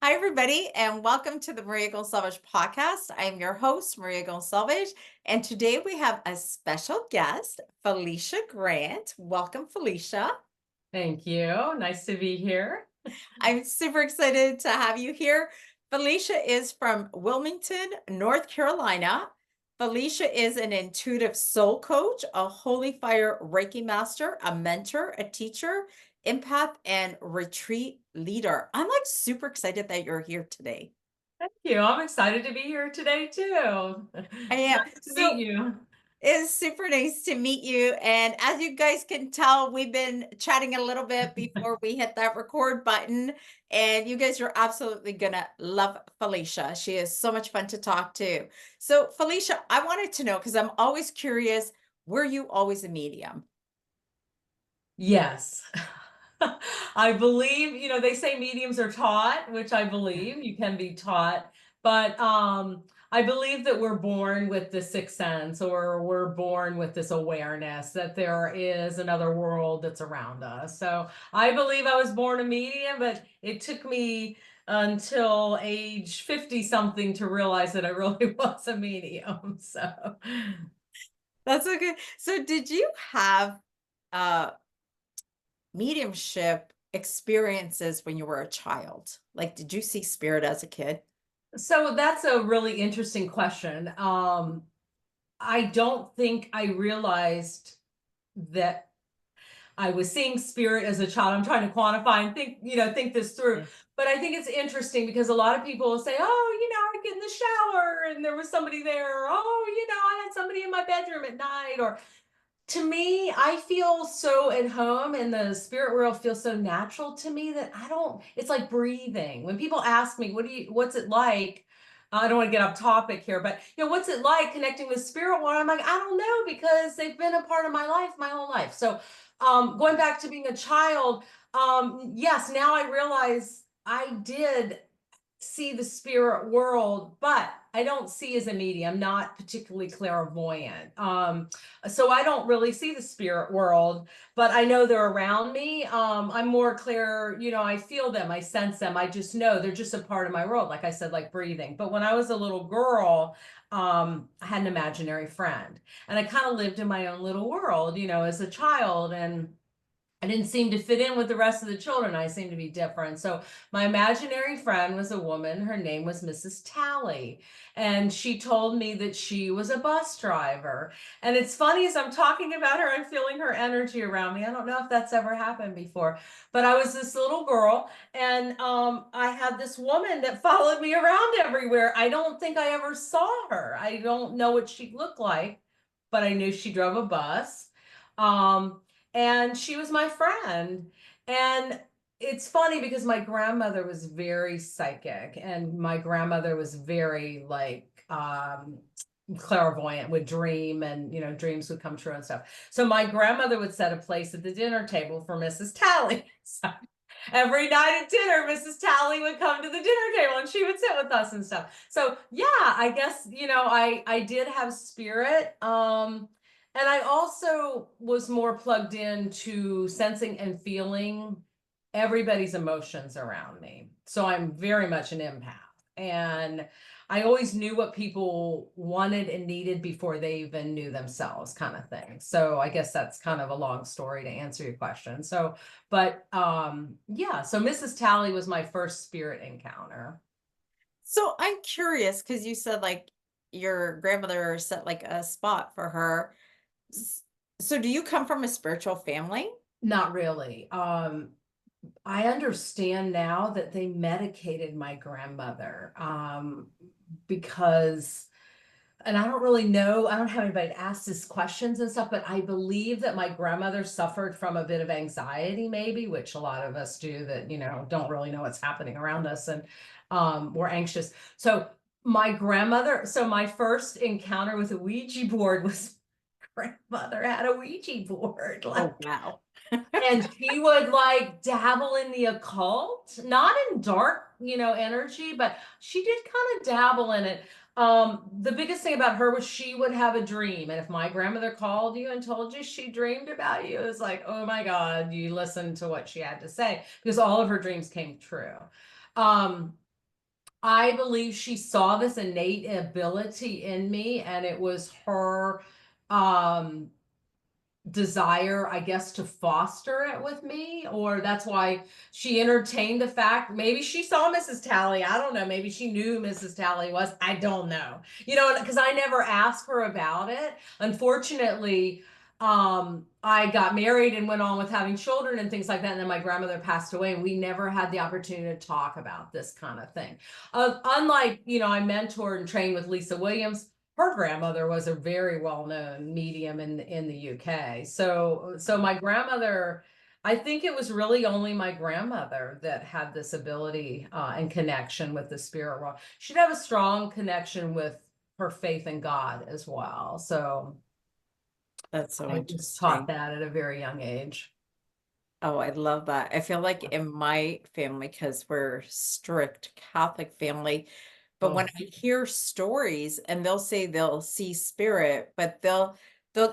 Hi, everybody, and welcome to the Maria Goncalves podcast. I'm your host, Maria Goncalves, and today we have a special guest, Felicia Grant. Welcome, Felicia. Thank you. Nice to be here. I'm super excited to have you here. Felicia is from Wilmington, North Carolina. Felicia is an intuitive soul coach, a holy fire Reiki master, a mentor, a teacher, empath, and retreat leader. I'm like super excited that you're here today. Thank you. I'm excited to be here today too. I am. Nice to meet So you. it's super nice to meet you. And as you guys can tell, we've been chatting a little bit before we hit that record button. And you guys are absolutely gonna love Felicia. She is so much fun to talk to. So, Felicia, I wanted to know because I'm always curious, were you always a medium? Yes. I believe, they say mediums are taught, which I believe you can be taught, but I believe that we're born with this sixth sense, or we're born with this awareness that there is another world that's around us. So I believe I was born a medium, but it took me until age 50 something to realize that I really was a medium. So That's okay. So, did you have uh mediumship experiences when you were a child? Like, did you see spirit as a kid? So that's a really interesting question. I don't think I realized that I was seeing spirit as a child. I'm trying to quantify and think this through. Yeah. But I think it's interesting because a lot of people will say, "Oh, I get in the shower and there was somebody there." Or, "Oh, I had somebody in my bedroom at night." Or to me, I feel so at home, and the spirit world feels so natural to me that it's like breathing. When people ask me, what's it like? I don't want to get off topic here, but what's it like connecting with spirit world? I'm like, I don't know, because they've been a part of my life my whole life. So, going back to being a child, yes, now I realize I did see the spirit world, but I don't see as a medium, not particularly clairvoyant. So I don't really see the spirit world, but I know they're around me. I'm more clear, I feel them, I sense them, I just know they're just a part of my world, like I said, like breathing. But when I was a little girl, I had an imaginary friend, and I kind of lived in my own little world, as a child, and I didn't seem to fit in with the rest of the children. I seemed to be different. So my imaginary friend was a woman. Her name was Mrs. Tally. And she told me that she was a bus driver. And it's funny, as I'm talking about her, I'm feeling her energy around me. I don't know if that's ever happened before, but I was this little girl, and I had this woman that followed me around everywhere. I don't think I ever saw her. I don't know what she looked like, but I knew she drove a bus. Um, and she was my friend. And it's funny because my grandmother was very psychic, and my grandmother was very like clairvoyant, would dream, and dreams would come true and stuff. So my grandmother would set a place at the dinner table for Mrs. Tally. So every night at dinner, Mrs. Tally would come to the dinner table and she would sit with us and stuff. So yeah, I guess I did have spirit. And I also was more plugged into sensing and feeling everybody's emotions around me. So I'm very much an empath. And I always knew what people wanted and needed before they even knew themselves, kind of thing. So I guess that's kind of a long story to answer your question. So, but yeah, so Mrs. Tally was my first spirit encounter. So I'm curious because you said like your grandmother set like a spot for her. S- So do you come from a spiritual family? Not really. I understand now that they medicated my grandmother, because, and I don't really know, I don't have anybody to ask these questions and stuff, but I believe that my grandmother suffered from a bit of anxiety, maybe, which a lot of us do, that, don't really know what's happening around us, and we're anxious. So my first encounter with a Ouija board was grandmother had a Ouija board. Oh, wow. And she would like dabble in the occult, not in dark, energy, but she did kind of dabble in it. The biggest thing about her was she would have a dream. And if my grandmother called you and told you she dreamed about you, it was like, oh my God, you listened to what she had to say, because all of her dreams came true. Um, I believe she saw this innate ability in me, and it was her um desire, I guess, to foster it with me, or that's why she entertained the fact. Maybe she saw Mrs. Tally. I don't know. Maybe she knew Mrs. Tally was. I don't know. Because I never asked her about it. Unfortunately, I got married and went on with having children and things like that. And then my grandmother passed away, and we never had the opportunity to talk about this kind of thing. Unlike, I mentored and trained with Lisa Williams. Her grandmother was a very well-known medium in the UK. So my grandmother, I think it was really only my grandmother that had this ability and connection with the spirit world. She'd have a strong connection with her faith in God as well. So That's so I just taught interesting. that at a very young age. Oh, I love that. I feel like in my family, because we're strict Catholic family, but when Oh, I hear stories and they'll say they'll see spirit, but they'll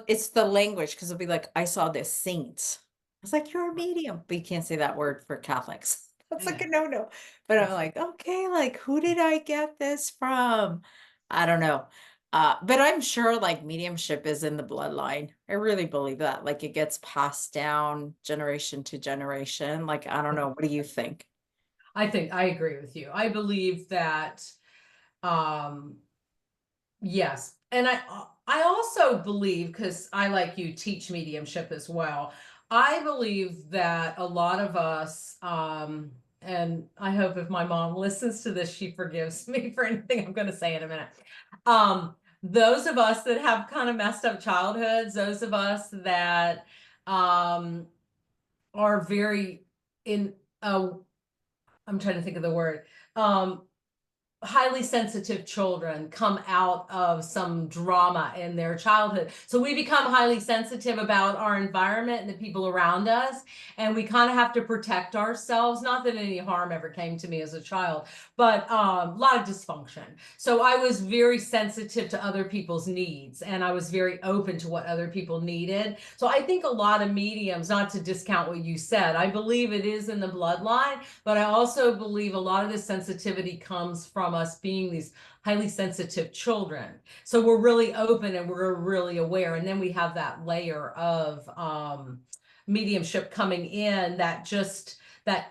it's the language because they'll be like, I saw this saint. I was like, you're a medium, but you can't say that word for Catholics. That's like yeah. a no-no. But I'm like, okay, like who did I get this from? I don't know. But I'm sure like mediumship is in the bloodline. I really believe that. Like it gets passed down generation to generation. Like, I don't know. What do you think? I think I agree with you. I believe that um yes. And I also believe, because I, like you, teach mediumship as well. I believe that a lot of us, and I hope if my mom listens to this, she forgives me for anything I'm going to say in a minute. Those of us that have kind of messed up childhoods, those of us that um, are very in, I'm trying to think of the word. Um, Highly sensitive children come out of some drama in their childhood. So we become highly sensitive about our environment and the people around us. And we kind of have to protect ourselves. Not that any harm ever came to me as a child, but a lot of dysfunction. So I was very sensitive to other people's needs, and I was very open to what other people needed. So I think a lot of mediums, not to discount what you said, I believe it is in the bloodline, but I also believe a lot of this sensitivity comes from us being these highly sensitive children. So we're really open and we're really aware. And then we have that layer of mediumship coming in, that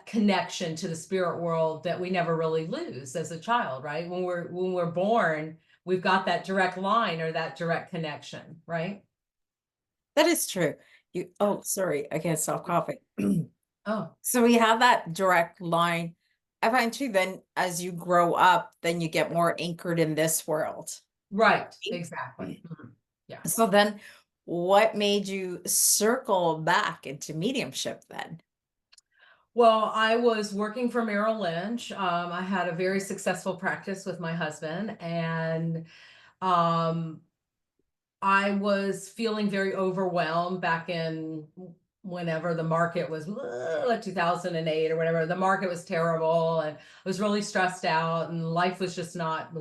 connection to the spirit world that we never really lose as a child, right? When we're born, we've got that direct line or that direct connection, right? That is true. Oh, sorry. I can't stop coughing. Oh, So we have that direct line. I find too, then as you grow up, then you get more anchored in this world. right. Exactly. Mhm. Yeah. So then what made you circle back into mediumship then? Well, I was working for Merrill Lynch. I had a very successful practice with my husband, and um, I was feeling very overwhelmed back in whenever the market was like 2008 or whatever. The market was terrible, and I was really stressed out, and life was just not.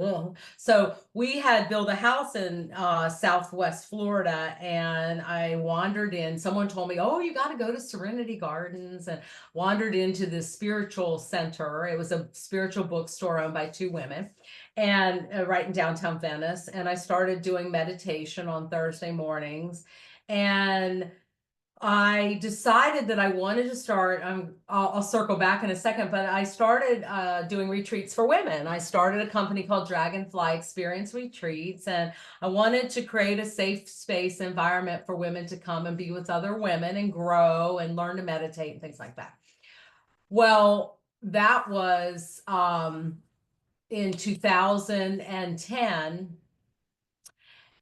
So we had built a house in Southwest Florida, and I wandered in. Someone told me, "Oh, you got to go to Serenity Gardens," and wandered into this spiritual center. It was a spiritual bookstore owned by two women, and right in downtown Venice. And I started doing meditation on Thursday mornings. And I decided that I wanted to start. I'll circle back in a second, but I started doing retreats for women. I started a company called Dragonfly Experience Retreats, and I wanted to create a safe space environment for women to come and be with other women and grow and learn to meditate and things like that. Well, that was in 2010.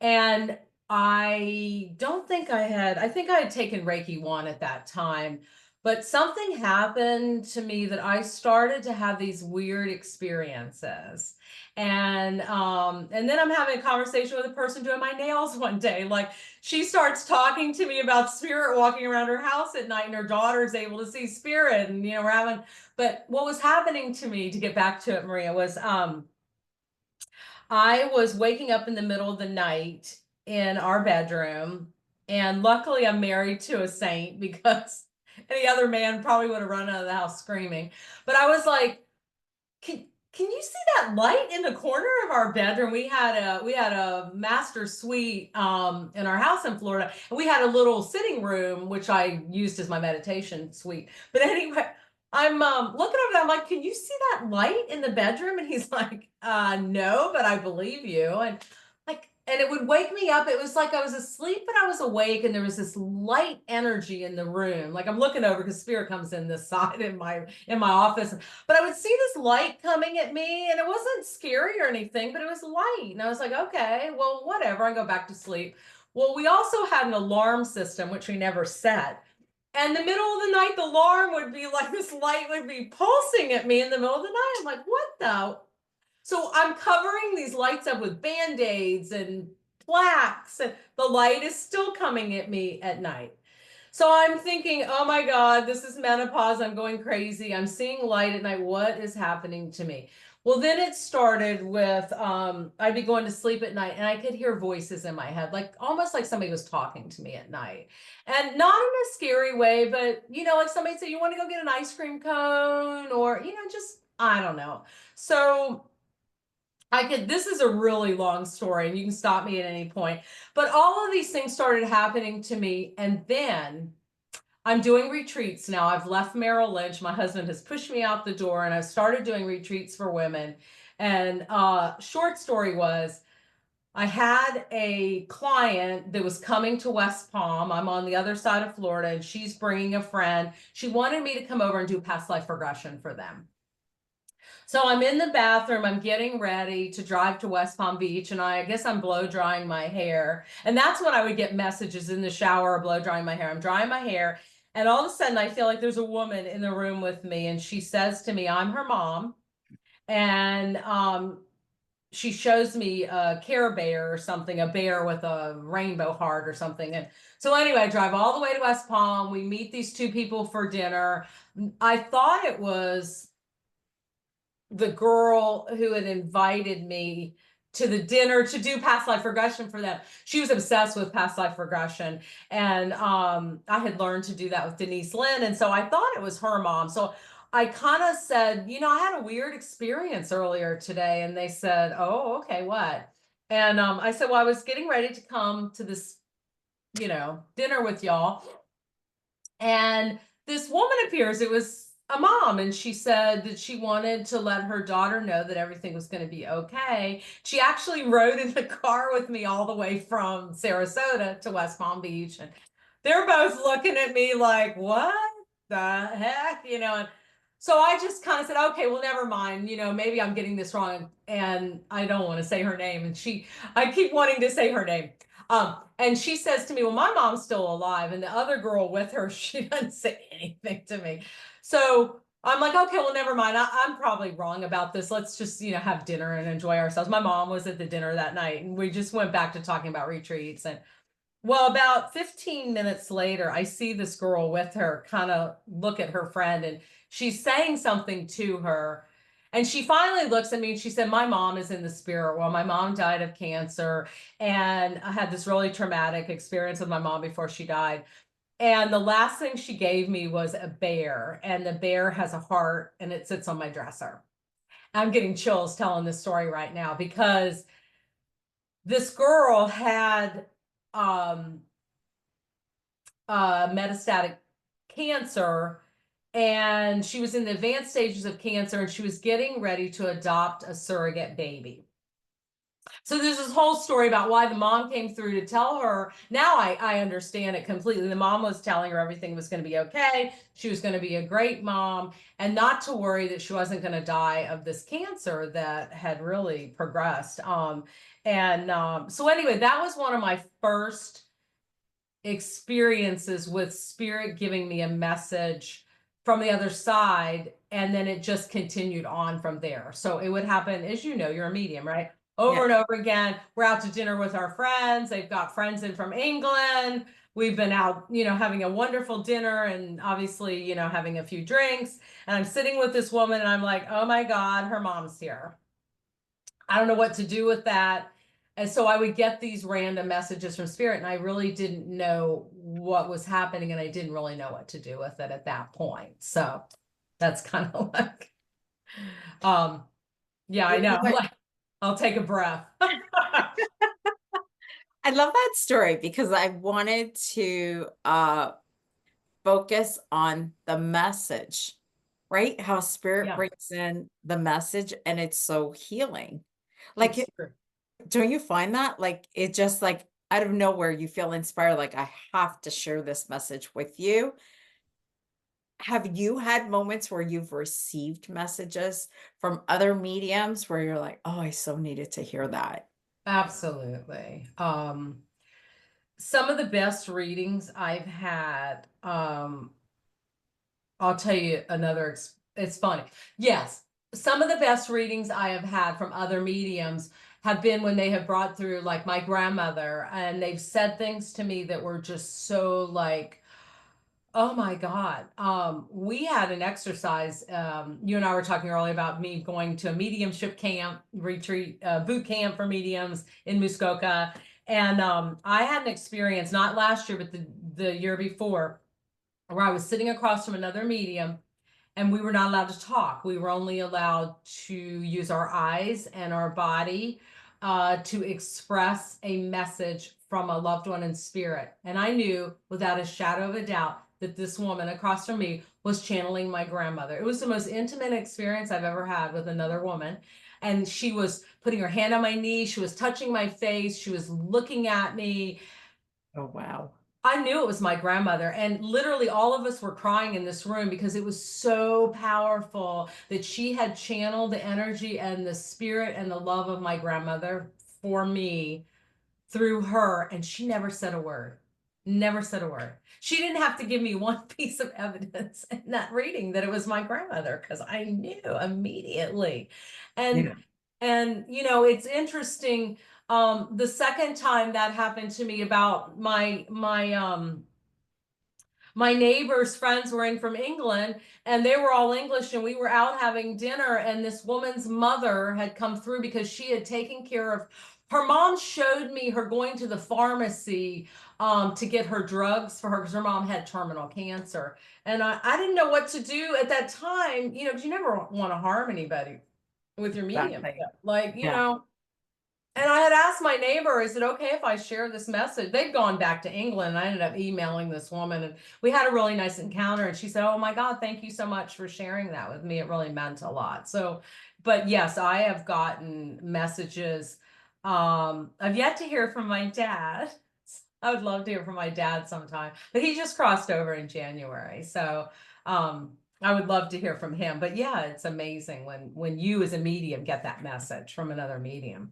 And I don't think I think I had taken Reiki 1 at that time, but something happened to me that I started to have these weird experiences. And then I'm having a conversation with a person doing my nails one day. Like, she starts talking to me about spirit walking around her house at night, and her daughter's able to see spirit, and we're having. But what was happening to me, to get back to it, Maria, was I was waking up in the middle of the night in our bedroom, and luckily I'm married to a saint, because any other man probably would have run out of the house screaming. But I was like, can can you see that light in the corner of our bedroom? We had a master suite in our house in Florida, and we had a little sitting room which I used as my meditation suite. But anyway, I'm looking over there, I'm like, can you see that light in the bedroom? And he's like, no, but I believe you. And like, and it would wake me up. It was like I was asleep, but I was awake, and there was this light energy in the room. Like I'm looking over because spirit comes in this side in my office. But I would see this light coming at me, and it wasn't scary or anything, but it was light. And I was like, okay, well, whatever. I go back to sleep. Well, we also had an alarm system, which we never set. And the middle of the night, the alarm would be like this light would be pulsing at me in the middle of the night. I'm like, what the? So I'm covering these lights up with Band-Aids and plaques, and the light is still coming at me at night. So I'm thinking, oh my God, this is menopause. I'm going crazy. I'm seeing light at night. What is happening to me? Well, then it started with I'd be going to sleep at night, and I could hear voices in my head, like almost like somebody was talking to me at night. And not in a scary way, but like somebody say, you want to go get an ice cream cone, or just I don't know. So this is a really long story, and you can stop me at any point. But all of these things started happening to me. And then I'm doing retreats now. I've left Merrill Lynch. My husband has pushed me out the door, and I've started doing retreats for women. And short story was, I had a client that was coming to West Palm. I'm on the other side of Florida, and she's bringing a friend. She wanted me to come over and do past life regression for them. So I'm in the bathroom, I'm getting ready to drive to West Palm Beach, and I guess I'm blow drying my hair. And that's when I would get messages in the shower, blow drying my hair. I'm drying my hair, and all of a sudden I feel like there's a woman in the room with me, and she says to me, I'm her mom. And she shows me a Care Bear or something, a bear with a rainbow heart or something. And so anyway, I drive all the way to West Palm. We meet these two people for dinner. I thought it was the girl who had invited me to the dinner to do past life regression for them. She was obsessed with past life regression. And I had learned to do that with Denise Lynn. And so I thought it was her mom. So I kind of said, I had a weird experience earlier today. And they said, oh, okay, what? And I said, well, I was getting ready to come to this, dinner with y'all. And this woman appears. It was a mom, and she said that she wanted to let her daughter know that everything was going to be okay. She actually rode in the car with me all the way from Sarasota to West Palm Beach, and they're both looking at me like, what the heck, and so I just kind of said, okay, well, never mind, maybe I'm getting this wrong, and I don't want to say her name, and I keep wanting to say her name. And she says to me, well, my mom's still alive. And the other girl with her, she doesn't say anything to me. So I'm like, okay, well, never mind. I'm probably wrong about this. Let's just, have dinner and enjoy ourselves. My mom was at the dinner that night, and we just went back to talking about retreats. And well, about 15 minutes later, I see this girl with her kind of look at her friend, and she's saying something to her. And she finally looks at me and she said, my mom is in the spirit world. My mom died of cancer, and I had this really traumatic experience with my mom before she died. And the last thing she gave me was a bear, and the bear has a heart, and it sits on my dresser. I'm getting chills telling this story right now, because this girl had metastatic cancer, and she was in the advanced stages of cancer, and she was getting ready to adopt a surrogate baby. So there's this whole story about why the mom came through to tell her. Now I understand it completely. The mom was telling her everything was going to be okay. She was going to be a great mom, and not to worry that she wasn't going to die of this cancer that had really progressed. So anyway, that was one of my first experiences with spirit giving me a message from the other side, and then it just continued on from there. So it would happen, as you're a medium, right? Over and over again. We're out to dinner with our friends. They've got friends in from England. We've been out, having a wonderful dinner, and obviously, having a few drinks. And I'm sitting with this woman, and I'm like, oh my God, her mom's here. I don't know what to do with that. And so I would get these random messages from spirit, and I really didn't know what was happening, and I didn't really know what to do with it at that point. So that's kind of like, Yeah, I You know know. what? Like, I'll take a breath. I love that story because I wanted to focus on the message, right? How spirit Yeah, brings in the message and it's so healing. Like, it's true. don't you find that? Like, it just like out of nowhere, you feel inspired, like, I have to share this message with you. Have you had moments where you've received messages from other mediums where you're like, oh, I so needed to hear that? Absolutely. Some of the best readings I've had, I'll tell you another, it's funny. Yes, some of the best readings I have had from other mediums have been when they have brought through like my grandmother, and they've said things to me that were just so like, oh my God. We had an exercise. You and I were talking earlier about me going to a mediumship camp, retreat, boot camp for mediums in Muskoka. And I had an experience, not last year, but the year before, where I was sitting across from another medium, and we were not allowed to talk. We were only allowed to use our eyes and our body to express a message from a loved one in spirit. And I knew without a shadow of a doubt that this woman across from me was channeling my grandmother. It was the most intimate experience I've ever had with another woman. And she was putting her hand on my knee. She was touching my face. She was looking at me. Oh, wow. I knew it was my grandmother, and literally all of us were crying in this room because it was so powerful that she had channeled the energy and the spirit and the love of my grandmother for me through her, and she never said a word. Never said a word. She didn't have to give me one piece of evidence in that reading that it was my grandmother, because I knew immediately. And Yeah. you know, it's interesting. The second time that happened to me about my neighbor's friends were in from England, and they were all English, and we were out having dinner, and this woman's mother had come through because she had taken care of her mom. Showed me her going to the pharmacy to get her drugs for her, because her mom had terminal cancer. And I didn't know what to do at that time, you know, because you never want to harm anybody with your medium. Exactly. Like, you Yeah. know, and I had asked my neighbor, is it okay if I share this message? They'd gone back to England, and I ended up emailing this woman, and we had a really nice encounter. And she said, oh my God, thank you so much for sharing that with me. It really meant a lot. So, but yes, I have gotten messages. I've yet to hear from my dad. I would love to hear from my dad sometime, but he just crossed over in January. So, I would love to hear from him. But yeah, it's amazing when you as a medium get that message from another medium.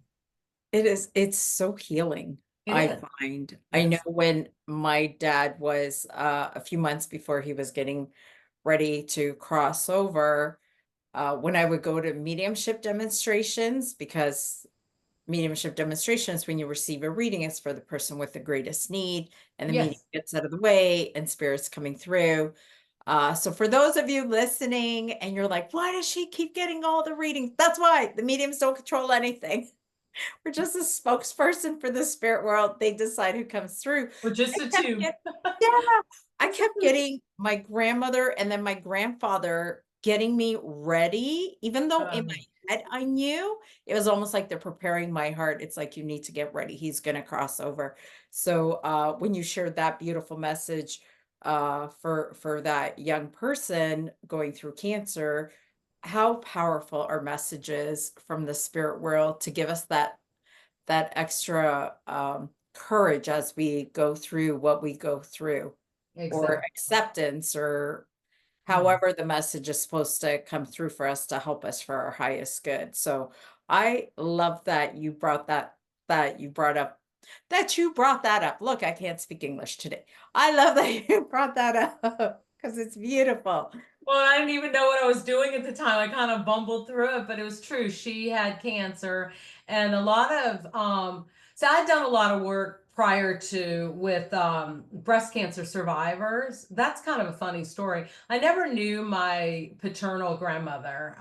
It's so healing, It I is. find. I know Yes. when my dad was a few months before he was getting ready to cross over, when I would go to mediumship demonstrations, because mediumship demonstrations, when you receive a reading, it's for the person with the greatest need, and the medium Yes. gets out of the way and spirits coming through. So for those of you listening and you're like, why does she keep getting all the readings? That's why the mediums don't control anything. We're just a spokesperson for the spirit world. They decide who comes through. We're just I a kept tube. get Yeah, I kept getting my grandmother and then my grandfather getting me ready, even though in Um, my head I knew. It was almost like they're preparing my heart. It's like, you need to get ready. He's gonna cross over. So when you shared that beautiful message for that young person going through cancer, how powerful are messages from the spirit world to give us that extra courage as we go through what we go through, or exactly. acceptance, or Mm. however the message is supposed to come through for us to help us for our highest good. So I love that you brought that you brought up that you brought that up. Look, I can't speak English today. I love that you brought that up because it's beautiful. Well, I didn't even know what I was doing at the time. I kind of bumbled through it, but it was true. She had cancer, and a lot of so I'd done a lot of work prior to with breast cancer survivors. That's kind of a funny story. I never knew my paternal grandmother.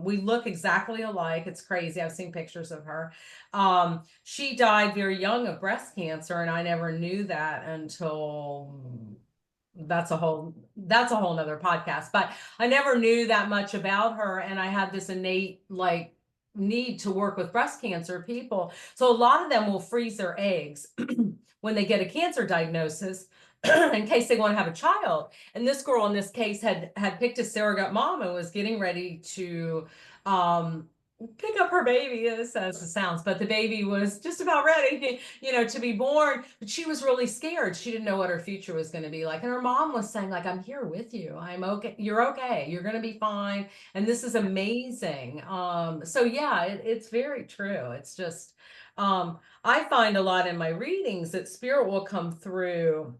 We look exactly alike. It's crazy. I've seen pictures of her. She died very young of breast cancer, and I never knew that until that's a whole nother podcast. But I never knew that much about her, and I had this innate like need to work with breast cancer people. So a lot of them will freeze their eggs when they get a cancer diagnosis in case they want to have a child. And this girl in this case had picked a surrogate mom and was getting ready to pick up her baby, as it sounds, but the baby was just about ready, to be born. But she was really scared. She didn't know what her future was going to be like. And her mom was saying, like, I'm here with you. I'm okay. You're okay. You're going to be fine. And this is amazing. So yeah, it's very true. It's just, I find a lot in my readings that spirit will come through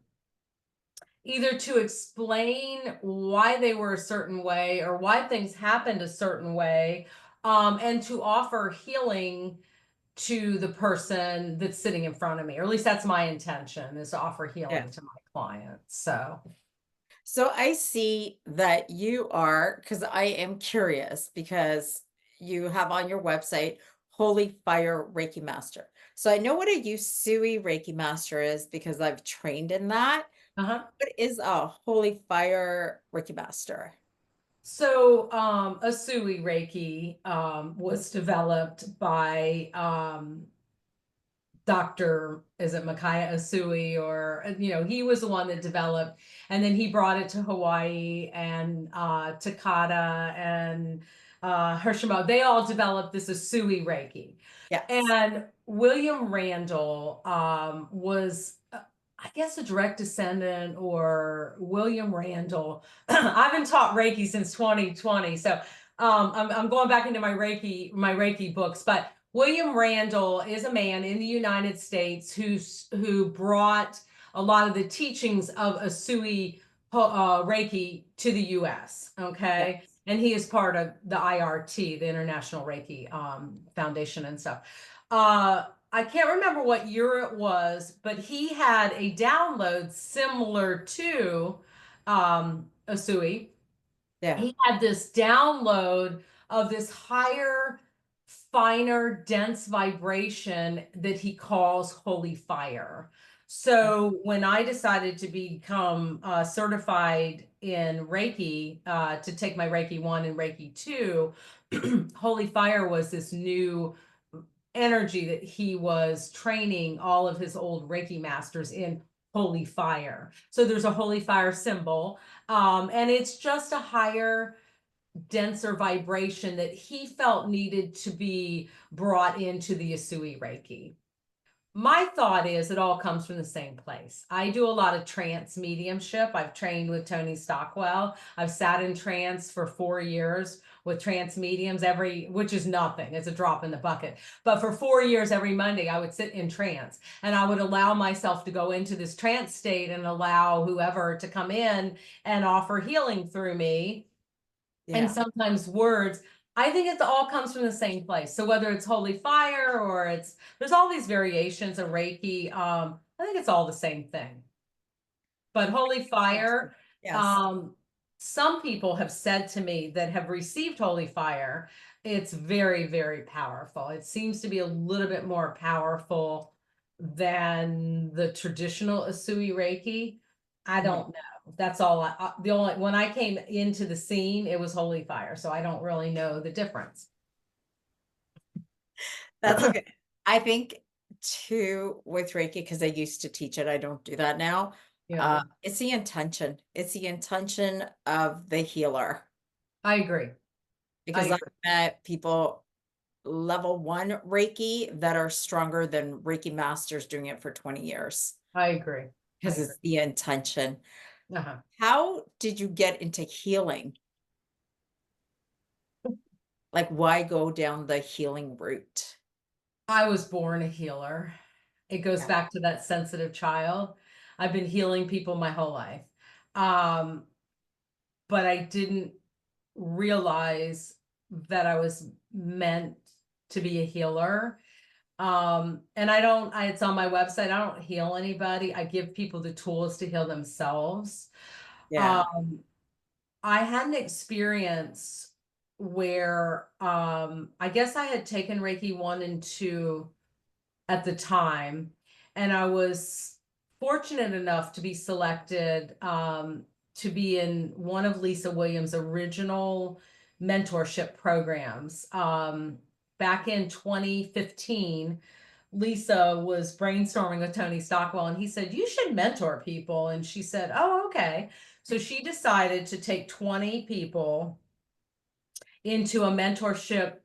either to explain why they were a certain way or why things happened a certain way, and to offer healing to the person that's sitting in front of me, or at least that's my intention, is to offer healing to my clients. So I see that you are, because I am curious, because you have on your website Holy Fire Reiki Master. So I know what a Usui Reiki Master is because I've trained in that. Uh-huh. What is a Holy Fire Reiki Master? So Asui Reiki was developed by Dr. is it Micaiah Asui, or he was the one that developed, and then he brought it to Hawaii, and Takata and Hirschimo. They all developed this Asui Reiki. Yes. And William Randall was, I guess, a direct descendant, or William Randall. I've been taught Reiki since 2020, so I'm going back into my Reiki books, but William Randall is a man in the United States who brought a lot of the teachings of Asui Reiki to the U.S. Okay, Yes. and he is part of the IRT, the International Reiki Foundation and stuff. I can't remember what year it was, but he had a download similar to Asui. Yeah. He had this download of this higher, finer, dense vibration that he calls holy fire. So when I decided to become certified in Reiki, to take my Reiki 1 and Reiki 2, holy fire was this new energy that he was training all of his old Reiki masters in. Holy fire. So there's a holy fire symbol, and it's just a higher, denser vibration that he felt needed to be brought into the Asui Reiki. My thought is it all comes from the same place. I do a lot of trance mediumship. I've trained with Tony Stockwell. I've sat in trance for 4 years with trance mediums, which is nothing. It's a drop in the bucket. But for 4 years, every Monday, I would sit in trance, and I would allow myself to go into this trance state and allow whoever to come in and offer healing through me. And Yeah. sometimes words. I think it all comes from the same place. So whether it's holy fire or there's all these variations of Reiki. I think it's all the same thing. But holy fire, Yes. some people have said to me that have received holy fire, it's very, very powerful. It seems to be a little bit more powerful than the traditional Asui Reiki. I don't know. That's all. When I came into the scene, it was holy fire, so I don't really know the difference. That's okay. I think too with Reiki, because I used to teach it, I don't do that now. Yeah, It's the intention. It's the intention of the healer. I agree. Because I've met people level 1 Reiki that are stronger than Reiki masters doing it for 20 years. I agree. Because it's the intention. Uh-huh. How did you get into healing? Like, why go down the healing route? I was born a healer. It goes Yeah. back to that sensitive child. I've been healing people my whole life. But I didn't realize that I was meant to be a healer. And it's on my website. I don't heal anybody. I give people the tools to heal themselves. Yeah. I had an experience where I guess I had taken Reiki 1 and 2 at the time, and I was fortunate enough to be selected to be in one of Lisa Williams' original mentorship programs. back in 2015, Lisa was brainstorming with Tony Stockwell, and he said, "You should mentor people." And she said, "Oh, okay." So she decided to take 20 people into a mentorship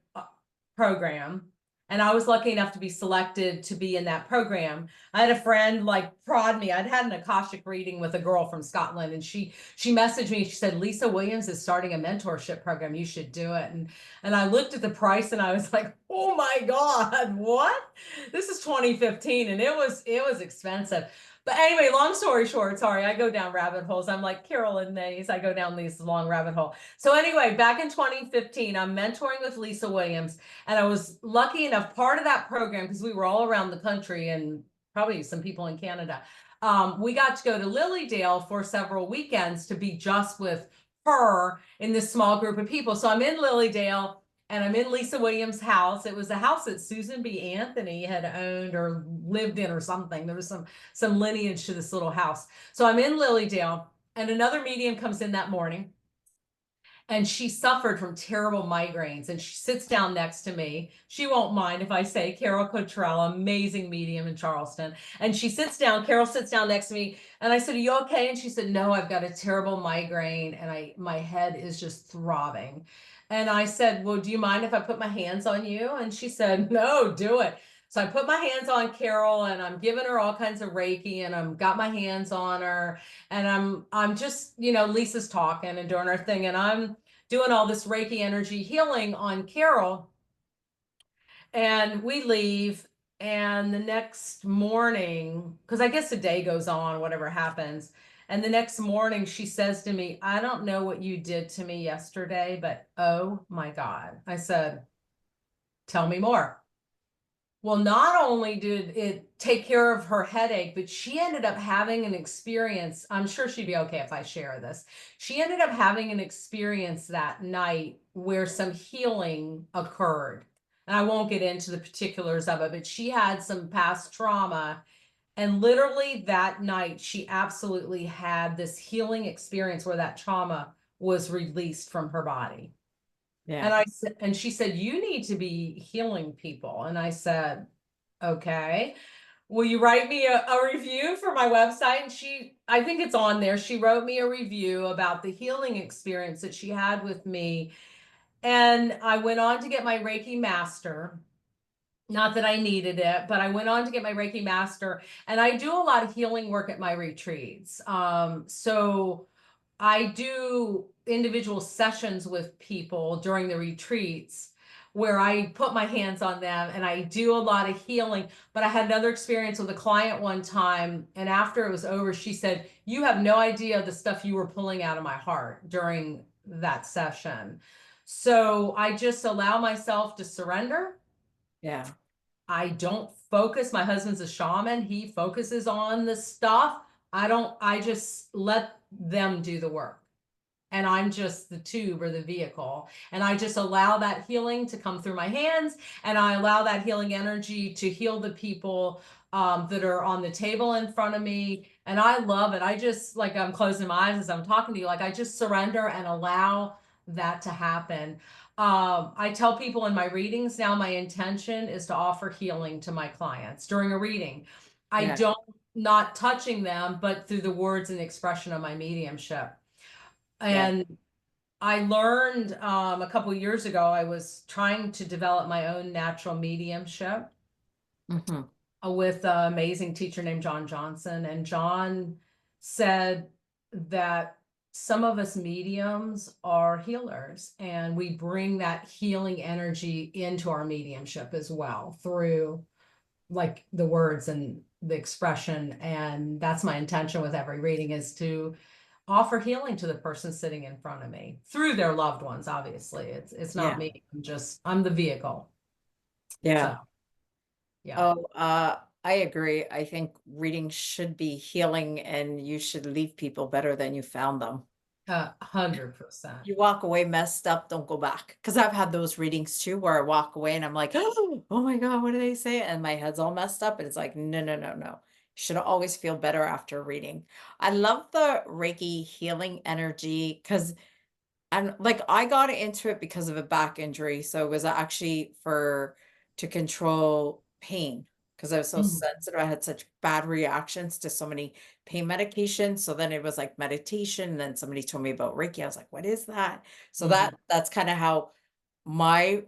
program. And I was lucky enough to be selected to be in that program. I had a friend like prod me. I'd had an Akashic reading with a girl from Scotland, and she messaged me. She said, "Lisa Williams is starting a mentorship program. You should do it." And I looked at the price and I was like, "Oh my God, what?" This is 2015, and it was expensive. But anyway, long story short, sorry, I go down rabbit holes. I'm like Carolyn Mays. I go down these long rabbit holes. So anyway, back in 2015, I'm mentoring with Lisa Williams, and I was lucky enough, part of that program, because we were all around the country and probably some people in Canada, we got to go to Lilydale for several weekends to be just with her in this small group of people. So I'm in Lilydale, and I'm in Lisa Williams' house. It was a house that Susan B. Anthony had owned or lived in or something. There was some lineage to this little house. So I'm in Lilydale, and another medium comes in that morning, and she suffered from terrible migraines, and she sits down next to me. She won't mind if I say Carol Cottrell, amazing medium in Charleston. And she sits down, Carol sits down next to me, and I said, "Are you okay?" And she said, "No, I've got a terrible migraine, and my head is just throbbing." And I said, "Well, do you mind if I put my hands on you?" And she said, "No, do it." So I put my hands on Carol, and I'm giving her all kinds of Reiki, and I'm got my hands on her, and I'm just, Lisa's talking and doing her thing, and I'm doing all this Reiki energy healing on Carol. And we leave, and the next morning, because I guess the day goes on, whatever happens. And the next morning she says to me, "I don't know what you did to me yesterday, but oh my God." I said, "Tell me more." Well, not only did it take care of her headache, but she ended up having an experience. I'm sure she'd be okay if I share this. She ended up having an experience that night where some healing occurred. And I won't get into the particulars of it, but she had some past trauma. And literally that night, she absolutely had this healing experience where that trauma was released from her body. Yeah. And I said, and she said, "You need to be healing people." And I said, "Okay, will you write me a review for my website?" And I think it's on there. She wrote me a review about the healing experience that she had with me. And I went on to get my Reiki master. Not that I needed it, but I went on to get my Reiki master, and I do a lot of healing work at my retreats. So I do individual sessions with people during the retreats where I put my hands on them and I do a lot of healing. But I had another experience with a client one time, and after it was over, she said, "You have no idea the stuff you were pulling out of my heart during that session." So I just allow myself to surrender. Yeah. I don't focus. My husband's a shaman. He focuses on the stuff. I just let them do the work. And I'm just the tube or the vehicle. And I just allow that healing to come through my hands. And I allow that healing energy to heal the people that are on the table in front of me. And I love it. I just, like, I'm closing my eyes as I'm talking to you. Like, I just surrender and allow that to happen. I tell people in my readings now, my intention is to offer healing to my clients during a reading. I Yeah. don't, not touching them, but through the words and expression of my mediumship. Yeah. And I learned a couple of years ago, I was trying to develop my own natural mediumship Mm-hmm. with an amazing teacher named John Johnson. And John said that some of us mediums are healers, and we bring that healing energy into our mediumship as well through like the words and the expression. And that's my intention with every reading, is to offer healing to the person sitting in front of me through their loved ones. Obviously, it's not Yeah. me. I'm the vehicle. Yeah. So yeah. Oh, I agree. I think reading should be healing, and you should leave people better than you found them. 100%. You walk away messed up, don't go back. Because I've had those readings too where I walk away and I'm like, "Oh my God, what did they say?" And my head's all messed up. And it's like, no, no, no, no. You should always feel better after reading. I love the Reiki healing energy because and like I got into it because of a back injury. So it was actually to control pain because I was so Mhm. sensitive. I had such bad reactions to so many pain medications. So then it was like meditation. And then somebody told me about Reiki. I was like, what is that? So Mhm. that's kind of how my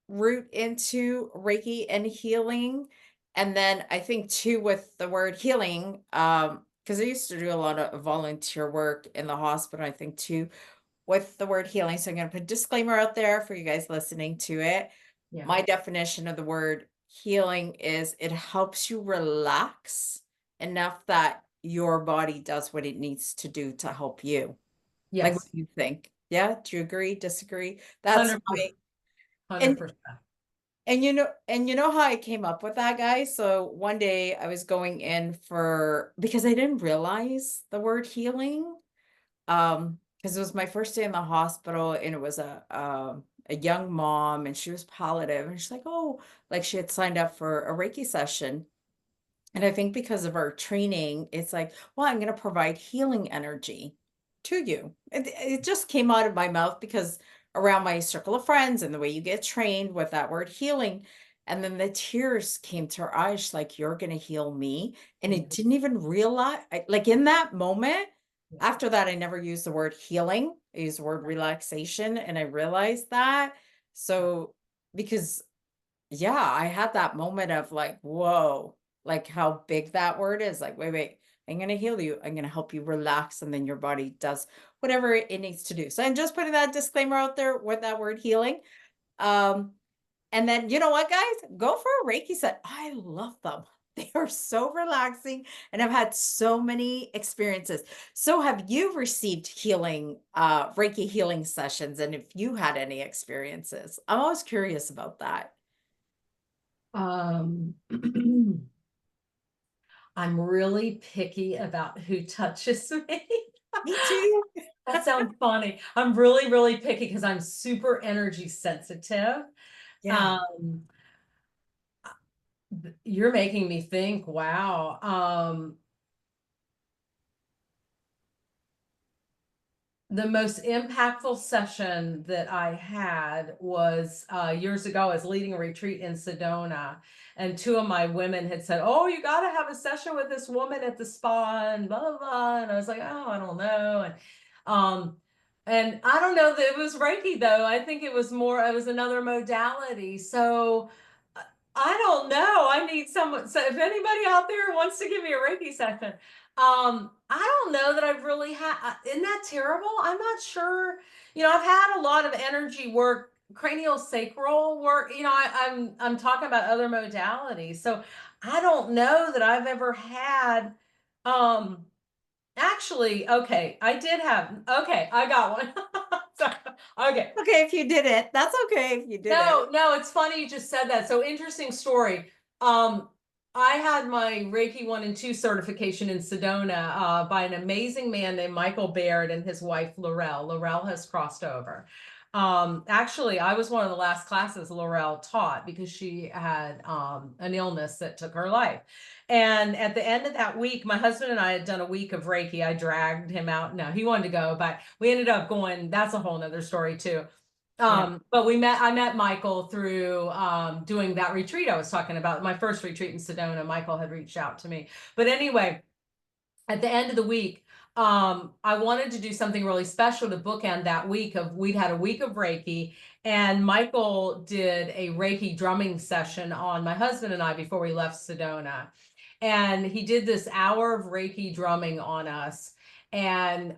route into Reiki and healing. And then I think too with the word healing, because I used to do a lot of volunteer work in the hospital, I think too, with the word healing. So I'm going to put a disclaimer out there for you guys listening to it. Yeah. My definition of the word healing is it helps you relax enough that your body does what it needs to do to help you. Like, what Yes. do you think? Yeah, do you agree, disagree? That's 100%. my, and 100%. and you know how I came up with that, guys? So one day I was going in for, because I didn't realize the word healing. Because it was my first day in the hospital, and it was a young mom, and she was palliative, and she's like, oh, like she had signed up for a Reiki session. And I think because of our training, it's like, well, I'm going to provide healing energy to you. It just came out of my mouth because around my circle of friends and the way you get trained with that word healing. And then the tears came to her eyes, she's like, you're going to heal me. And it Mhm. didn't even realize, like in that moment, Yeah. after that, I never used the word healing. I used the word relaxation. And I realized that. Yeah. So, because yeah, I had that moment of like, whoa, like how big that word is. Like, wait, I'm going to heal you. I'm going to help you relax. And then your body does whatever it needs to do. So I'm just putting that disclaimer out there with that word healing. Um, and then, you know what, guys? Go for a Reiki set. I love them. They are so relaxing. And I've had so many experiences. So have you received healing, Reiki healing sessions? And if you had any experiences, I'm always curious about that. Um, I'm really picky about who touches me. Me too. That sounds funny. I'm really, really picky because I'm super energy sensitive. Yeah. Um, you're making me think, wow. The most impactful session that I had was years ago. I was leading a retreat in Sedona, and two of my women had said, "Oh, you got to have a session with this woman at the spa," and blah blah blah. And I was like, "Oh, I don't know." Um, and I don't know that it was Reiki though. I think it was more. It was another modality. So I don't know. I need someone. So if anybody out there wants to give me a Reiki session, I don't know that I've really had. Isn't that terrible? I'm not sure. I've had a lot of energy work, cranial sacral work. I'm talking about other modalities. So I don't know that I've ever had. Um, Actually, okay, I did have. Okay, I got one. So, okay. Okay, if you did it, that's okay if you did it. No, it's funny you just said that. So interesting story. Um, I had my Reiki 1 and 2 certification in Sedona by an amazing man named Michael Baird and his wife Laurel. Laurel has crossed over. Actually, I was one of the last classes Laurel taught because she had an illness that took her life. And at the end of that week, my husband and I had done a week of Reiki. I dragged him out. No, he wanted to go, but we ended up going. That's a whole nother story too. Yeah. But I met Michael through doing that retreat I was talking about, my first retreat in Sedona. Michael had reached out to me. But anyway, at the end of the week, I wanted to do something really special to bookend that week we'd had a week of Reiki, and Michael did a Reiki drumming session on my husband and I before we left Sedona. And he did this hour of Reiki drumming on us. And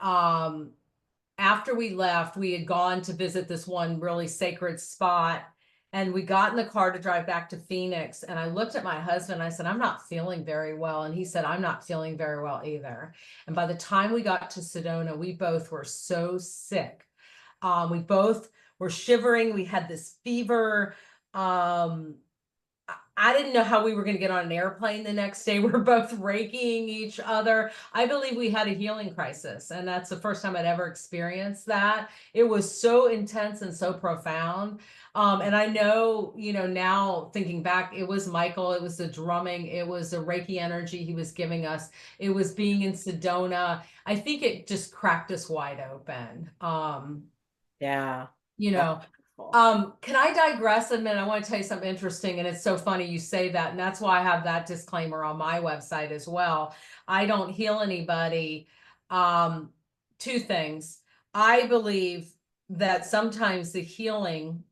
after we left, we had gone to visit this one really sacred spot. And we got in the car to drive back to Phoenix. And I looked at my husband. I said, I'm not feeling very well. And he said, I'm not feeling very well either. And by the time we got to Sedona, we both were so sick. We both were shivering. We had this fever. Um, I didn't know how we were going to get on an airplane the next day. We're both raking each other. I believe we had a healing crisis, and that's the first time I'd ever experienced that. It was so intense and so profound. And I know, now thinking back, it was Michael, it was the drumming, it was the Reiki energy he was giving us. It was being in Sedona. I think it just cracked us wide open. Yeah. you That's know. beautiful. Can I digress a minute? I want to tell you something interesting, and it's so funny you say that, and that's why I have that disclaimer on my website as well. I don't heal anybody. Um, Two things. I believe that sometimes the healing,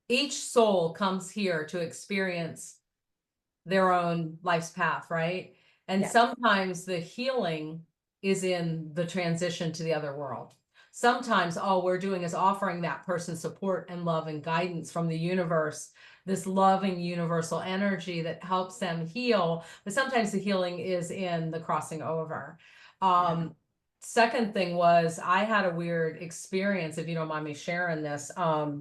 each soul comes here to experience their own life's path, right? And Yeah. sometimes the healing is in the transition to the other world. Sometimes all we're doing is offering that person support and love and guidance from the universe, this loving universal energy that helps them heal. But sometimes the healing is in the crossing over. Yeah. Second thing was I had a weird experience, if you don't mind me sharing this. I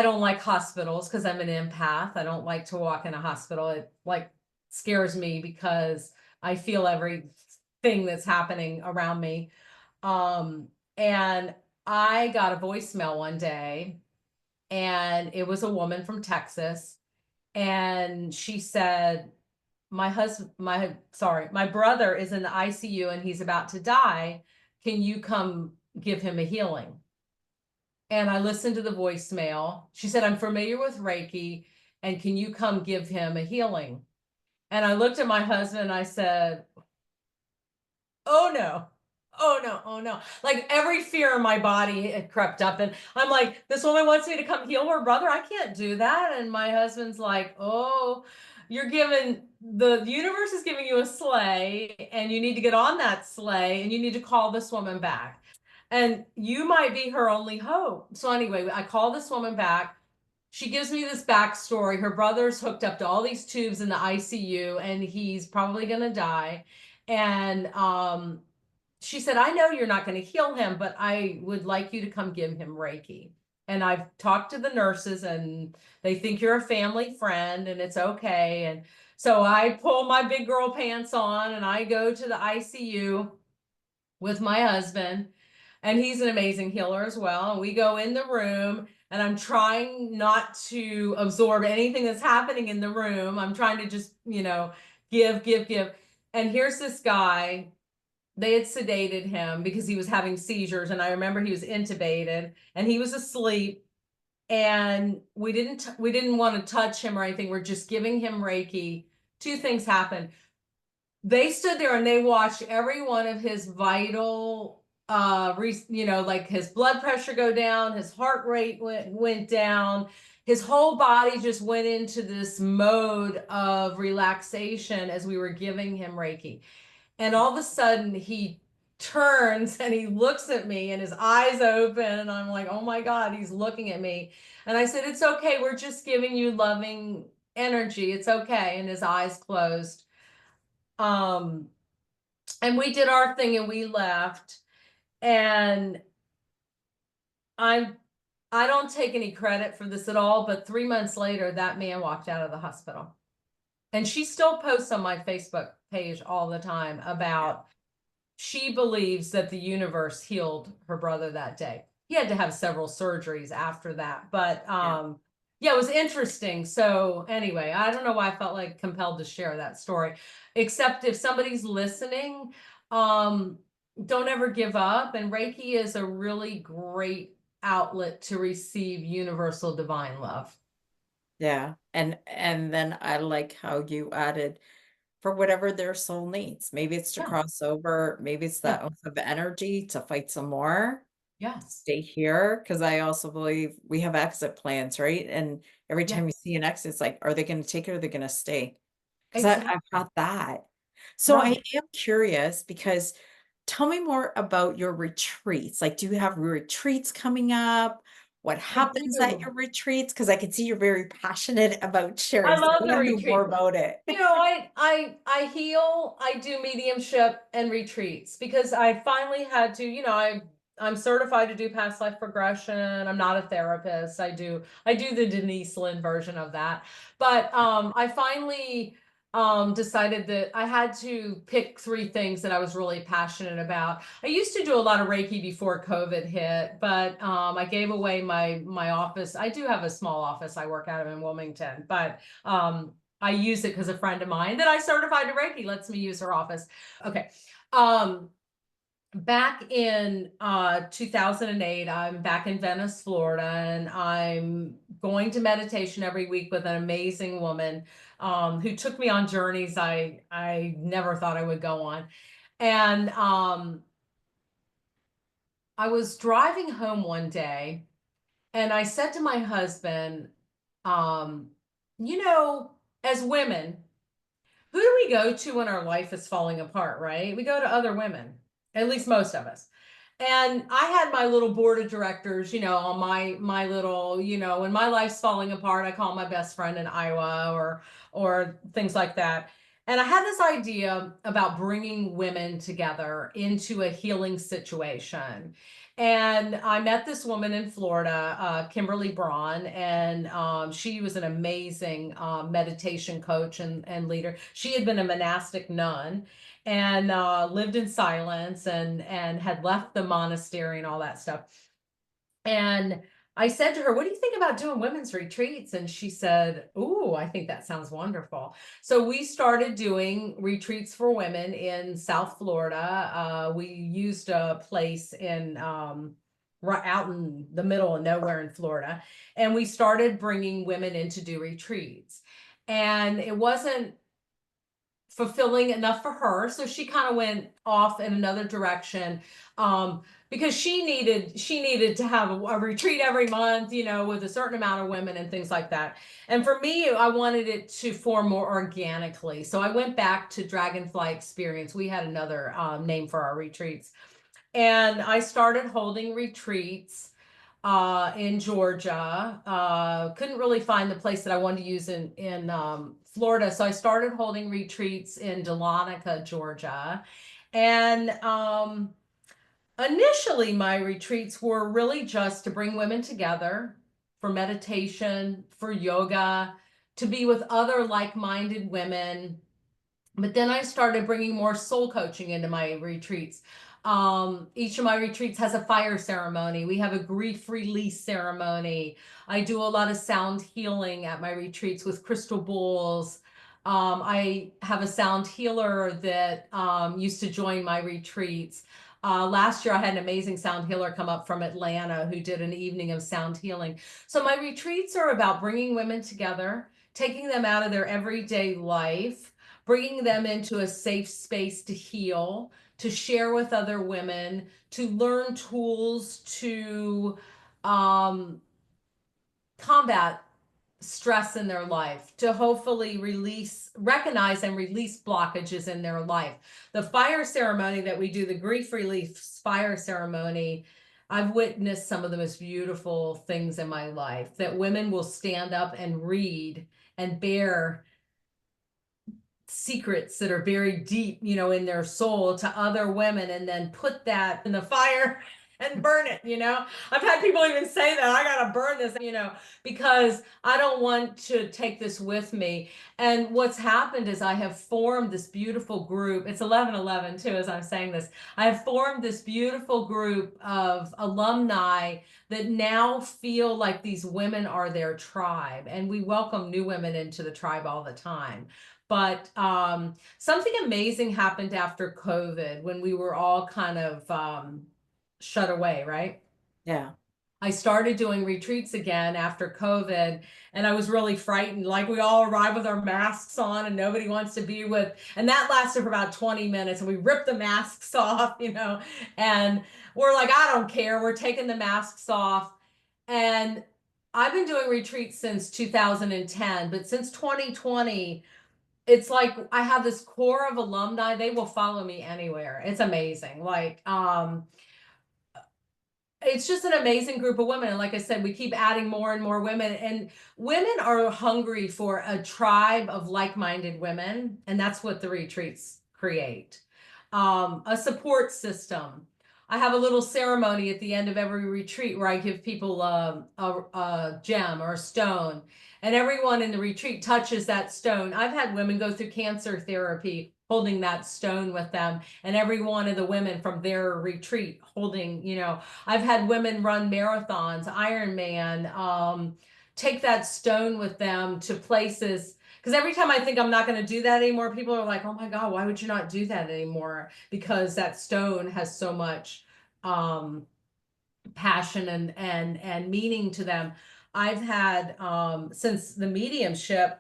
don't like hospitals because I'm an empath. I don't like to walk in a hospital. It like scares me because I feel everything that's happening around me. And I got a voicemail one day, and it was a woman from Texas, and she said, my brother is in the ICU and he's about to die. Can you come give him a healing? And I listened to the voicemail. She said, I'm familiar with Reiki, and can you come give him a healing? And I looked at my husband and I said, oh no, oh no, oh no. Like every fear in my body had crept up. And I'm like, this woman wants me to come heal her brother. I can't do that. And my husband's like, oh, the universe is giving you a sleigh, and you need to get on that sleigh, and you need to call this woman back. And you might be her only hope. So anyway, I call this woman back. She gives me this backstory. Her brother's hooked up to all these tubes in the ICU, and he's probably going to die. And she said, I know you're not going to heal him, but I would like you to come give him Reiki. And I've talked to the nurses, and they think you're a family friend, and it's okay. And so I pull my big girl pants on, and I go to the ICU with my husband, and he's an amazing healer as well. And we go in the room, and I'm trying not to absorb anything that's happening in the room. I'm trying to just, give. And here's this guy. They had sedated him because he was having seizures. And I remember he was intubated and he was asleep. And we didn't want to touch him or anything. We're just giving him Reiki. Two things happened. They stood there and they watched every one of his vital, like his blood pressure go down, his heart rate went down, his whole body just went into this mode of relaxation as we were giving him Reiki. And all of a sudden he turns and he looks at me and his eyes open, and I'm like, oh my God, he's looking at me. And I said, it's okay. We're just giving you loving energy. It's okay. And his eyes closed. And we did our thing and we left. And I don't take any credit for this at all, but 3 months later, that man walked out of the hospital. And she still posts on my Facebook page all the time about she believes that the universe healed her brother that day. He had to have several surgeries after that, but yeah, it was interesting. So anyway, I don't know why I felt like compelled to share that story, except if somebody's listening, don't ever give up. And Reiki is a really great outlet to receive universal divine love. Yeah. And then I like how you added for whatever their soul needs. Maybe it's to Yeah, cross over, maybe it's yeah, that oomph of energy to fight some more, yes, stay here. Because I also believe we have exit plans, right? And every yeah, time you see an exit, it's like, are they going to take it or are they going to stay? Because I've exactly. got that. So I Right. am curious because tell me more about your retreats. Like, do you have retreats coming up? What I happens at do. your retreats? Because I can see you're very passionate about sharing. I So I love the want to know more retreat. about it. I heal, I do mediumship and retreats because I finally had to, I'm certified to do past life regression. I'm not a therapist. I do the Denise Lynn version of that. But I finally decided that I had to pick 3 things that I was really passionate about. I used to do a lot of Reiki before COVID hit, but I gave away my office. I do have a small office I work out of in Wilmington, but I use it because a friend of mine that I certified to Reiki lets me use her office. Okay. back in 2008, I'm back in Venice, Florida, and I'm going to meditation every week with an amazing woman who took me on journeys I never thought I would go on. And I was driving home one day, and I said to my husband, um, you know, as women, who do we go to when our life is falling apart, right? We go to other women, at least most of us. And I had my little board of directors, on my little, when my life's falling apart, I call my best friend in Iowa or things like that. And I had this idea about bringing women together into a healing situation. And I met this woman in Florida, Kimberly Braun, and she was an amazing meditation coach and leader. She had been a monastic nun and lived in silence and had left the monastery and all that stuff. And I said to her, "What do you think about doing women's retreats?" And she said, "Ooh, I think that sounds wonderful." So we started doing retreats for women in South Florida. We used a place in right out in the middle of nowhere in Florida, and we started bringing women in to do retreats. And it wasn't fulfilling enough for her, so she kind of went off in another direction, because she needed to have a retreat every month, with a certain amount of women and things like that. And for me, I wanted it to form more organically, so I went back to Dragonfly Experience. We had another name for our retreats, and I started holding retreats in Georgia. Couldn't really find the place that I wanted to use in Florida, so I started holding retreats in Dahlonega, Georgia. And initially, my retreats were really just to bring women together for meditation, for yoga, to be with other like-minded women. But then I started bringing more soul coaching into my retreats. Each of my retreats has a fire ceremony. We have a grief release ceremony. I do a lot of sound healing at my retreats with crystal bowls. I have a sound healer that used to join my retreats. Last year, I had an amazing sound healer come up from Atlanta who did an evening of sound healing. So my retreats are about bringing women together, taking them out of their everyday life, bringing them into a safe space to heal, to share with other women, to learn tools to combat stress in their life, to hopefully recognize and release blockages in their life. The fire ceremony that we do, the grief relief fire ceremony, I've witnessed some of the most beautiful things in my life, that women will stand up and read and bear secrets that are very deep, in their soul to other women, and then put that in the fire and burn it. I've had people even say that I gotta burn this, because I don't want to take this with me. And what's happened is I have formed this beautiful group. It's 11/11 too, as I'm saying this. I have formed this beautiful group of alumni that now feel like these women are their tribe, and we welcome new women into the tribe all the time. But something amazing happened after COVID, when we were all kind of shut away, right? Yeah. I started doing retreats again after COVID, and I was really frightened. Like, we all arrive with our masks on and nobody wants to be with, and that lasted for about 20 minutes, and we ripped the masks off, and we're like, I don't care. We're taking the masks off. And I've been doing retreats since 2010, but since 2020, it's like I have this core of alumni. They will follow me anywhere. It's amazing. Like, it's just an amazing group of women. And like I said, we keep adding more and more women, and women are hungry for a tribe of like-minded women. And that's what the retreats create. A support system. I have a little ceremony at the end of every retreat where I give people a gem or a stone, and everyone in the retreat touches that stone. I've had women go through cancer therapy holding that stone with them, and every one of the women from their retreat holding, I've had women run marathons, Ironman, take that stone with them to places, Because every time I think I'm not going to do that anymore, people are like, oh my God, why would you not do that anymore? Because that stone has so much passion and meaning to them. I've had since the mediumship,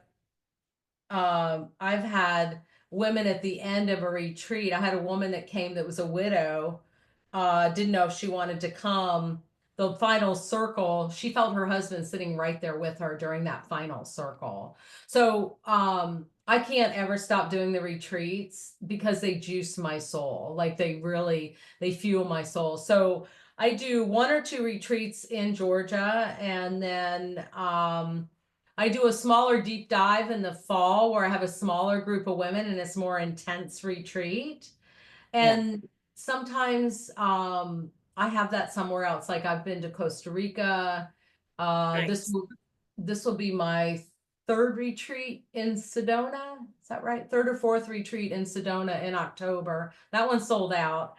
I've had women at the end of a retreat. I had a woman that came that was a widow, didn't know if she wanted to come. The final circle, she felt her husband sitting right there with her during that final circle. So I can't ever stop doing the retreats because they juice my soul. Like they fuel my soul. So I do 1 or 2 retreats in Georgia, and then I do a smaller deep dive in the fall where I have a smaller group of women and it's more intense retreat. Yeah. And sometimes I have that somewhere else. Like I've been to Costa Rica. This Nice. will be my 3rd retreat in Sedona. Is that right? 3rd or 4th retreat in Sedona in October. That one sold out.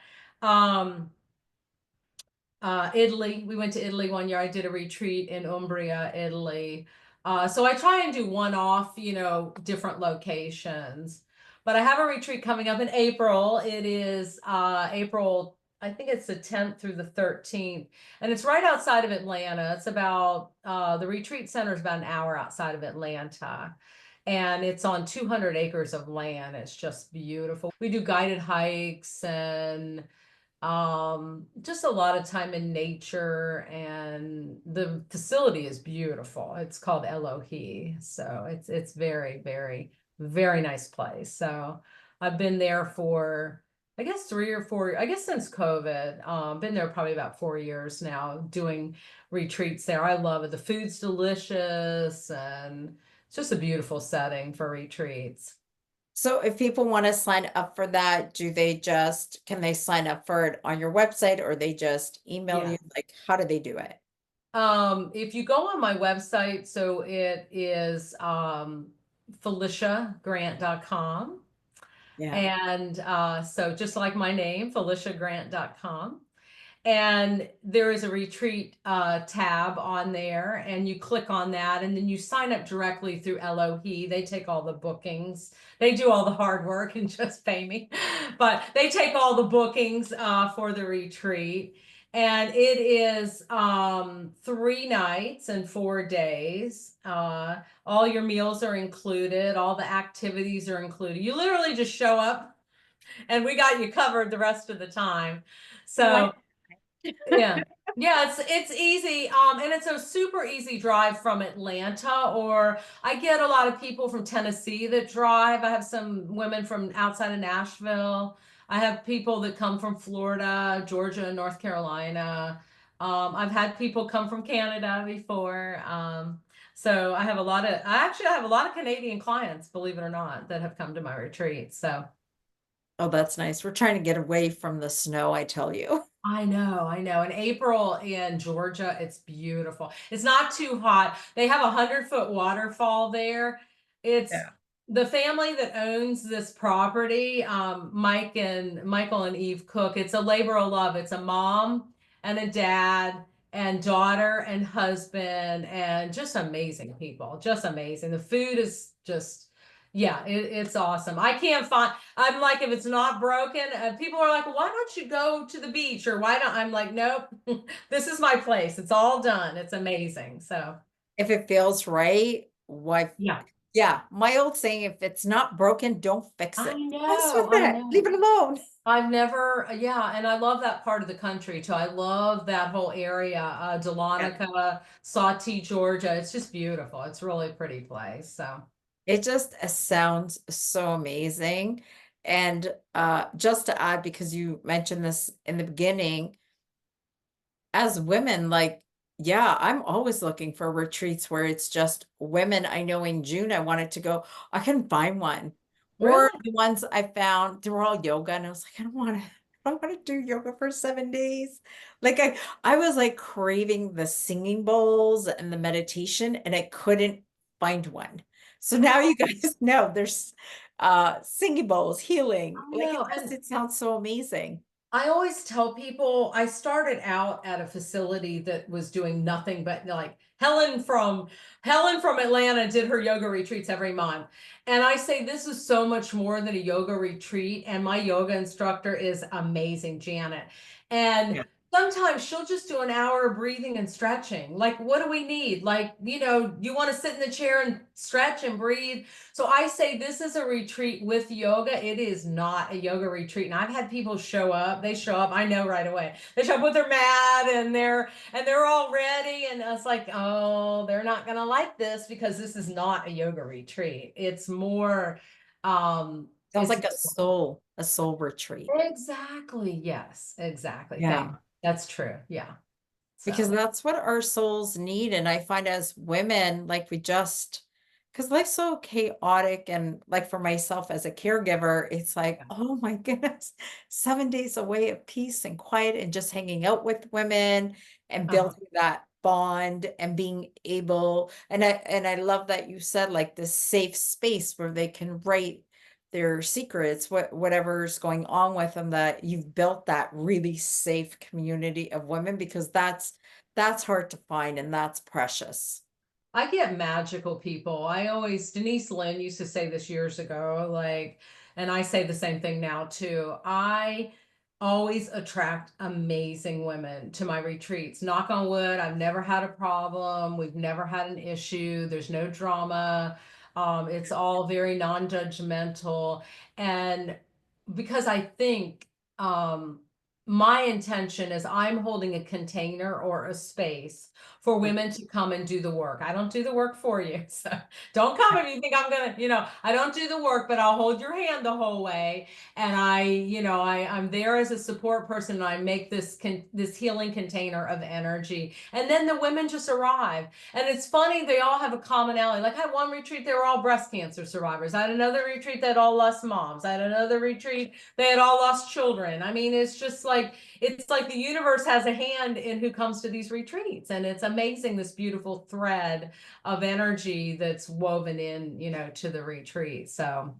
Italy. We went to Italy one year. I did a retreat in Umbria, Italy. So I try and do one-off, different locations. But I have a retreat coming up in April. It is April, I think it's the 10th through the 13th. And it's right outside of Atlanta. It's about, the retreat center is about an hour outside of Atlanta. And it's on 200 acres of land. It's just beautiful. We do guided hikes and just a lot of time in nature, and the facility is beautiful. It's called Elohi, so it's very, very, very nice place. So I've been there for, I guess, 3 or 4, I guess since COVID. Been there probably about 4 years now doing retreats there. I love it. The food's delicious, and it's just a beautiful setting for retreats. So if people want to sign up for that, can they sign up for it on your website, or they just email Yeah. you? Like, how do they do it? If you go on my website, so it is feliciagrant.com. Yeah. And so just like my name, feliciagrant.com. And there is a retreat tab on there, and you click on that, and then you sign up directly through Elohi. They take all the bookings. They do all the hard work and just pay me, but they take all the bookings for the retreat. And it is 3 nighs and 4 days. All your meals are included. All the activities are included. You literally just show up, and we got you covered the rest of the time. What? So yeah. Yeah, it's easy. And it's a super easy drive from Atlanta, or I get a lot of people from Tennessee that drive. I have some women from outside of Nashville. I have people that come from Florida, Georgia, North Carolina. I've had people come from Canada before. So I have a lot of Canadian clients, believe it or not, that have come to my retreat. So Oh, that's nice. We're trying to get away from the snow, I tell you. I know, I know. In April in Georgia, it's beautiful. It's not too hot. They have 100-foot waterfall there. It's Yeah. the family that owns this property, Michael and Eve Cook. It's a labor of love. It's a mom and a dad and daughter and husband, and just amazing people. Just amazing. The food is just, yeah, it's awesome. I'm like, if it's not broken, people are like, well, why don't you go to the beach, or why don't I'm like, nope, this is my place. It's all done. It's amazing. So If it feels right, why? yeah, Yeah, my old saying, if it's not broken, don't fix I it. Mess know, with I it. Leave know. it alone. I've never, yeah, and I love that part of the country too. I love that whole area, Yeah. Dahlonega, Sawtee, Georgia. It's just beautiful. It's a really pretty place. So It just sounds so amazing. And just to add, because you mentioned this in the beginning, as women, like, yeah, I'm always looking for retreats where it's just women. I know in June I wanted to go, I couldn't find one. Or really, the ones I found, they were all yoga, and I was like, I don't want to do yoga for 7 days. Like I was like craving the singing bowls and the meditation, and I couldn't find one. So now you guys know there's singing bowls, healing. I Like know, it and sounds so amazing. I always tell people I started out at a facility that was doing nothing but like Helen from Atlanta did her yoga retreats every month. And I say this is so much more than a yoga retreat. And my yoga instructor is amazing, Janet. And Yeah. sometimes she'll just do an hour of breathing and stretching. Like, what do we need? Like, you want to sit in the chair and stretch and breathe. So I say this is a retreat with yoga. It is not a yoga retreat. And I've had people show up. They show up, I know right away. They show up with their mat and they're all ready. And it's like, oh, they're not gonna like this because this is not a yoga retreat. It's more Sounds it's like a soul retreat. exactly, yes, exactly. Thank Yeah. you. That's true. Yeah. Because So that's what our souls need. And I find as women, like because life's so chaotic. And like for myself as a caregiver, it's like, yeah. oh my goodness, 7 days away of peace and quiet and just hanging out with women and Uh-huh. building that bond and being able. And I love that you said like this safe space where they can write their secrets, whatever's going on with them, that you've built that really safe community of women, because that's hard to find and that's precious. I get magical people. Denise Lynn used to say this years ago, like, and I say the same thing now too. I always attract amazing women to my retreats. Knock on wood, I've never had a problem. We've never had an issue. There's no drama. It's all very non-judgmental. And because I think, my intention is I'm holding a container or a space for Yeah. women to come and do the work. I don't do the work for you. So don't come if you think I'm gonna, I don't do the work, but I'll hold your hand the whole way. And I'm there as a support person, and I make this healing container of energy. And then the women just arrive. And it's funny, they all have a commonality. Like I had one retreat, they were all breast cancer survivors. I had another retreat that all lost moms. I had another retreat, they had all lost children. I mean, it's like the universe has a hand in who comes to these retreats, and it's amazing, this beautiful thread of energy that's woven in, to the retreat. So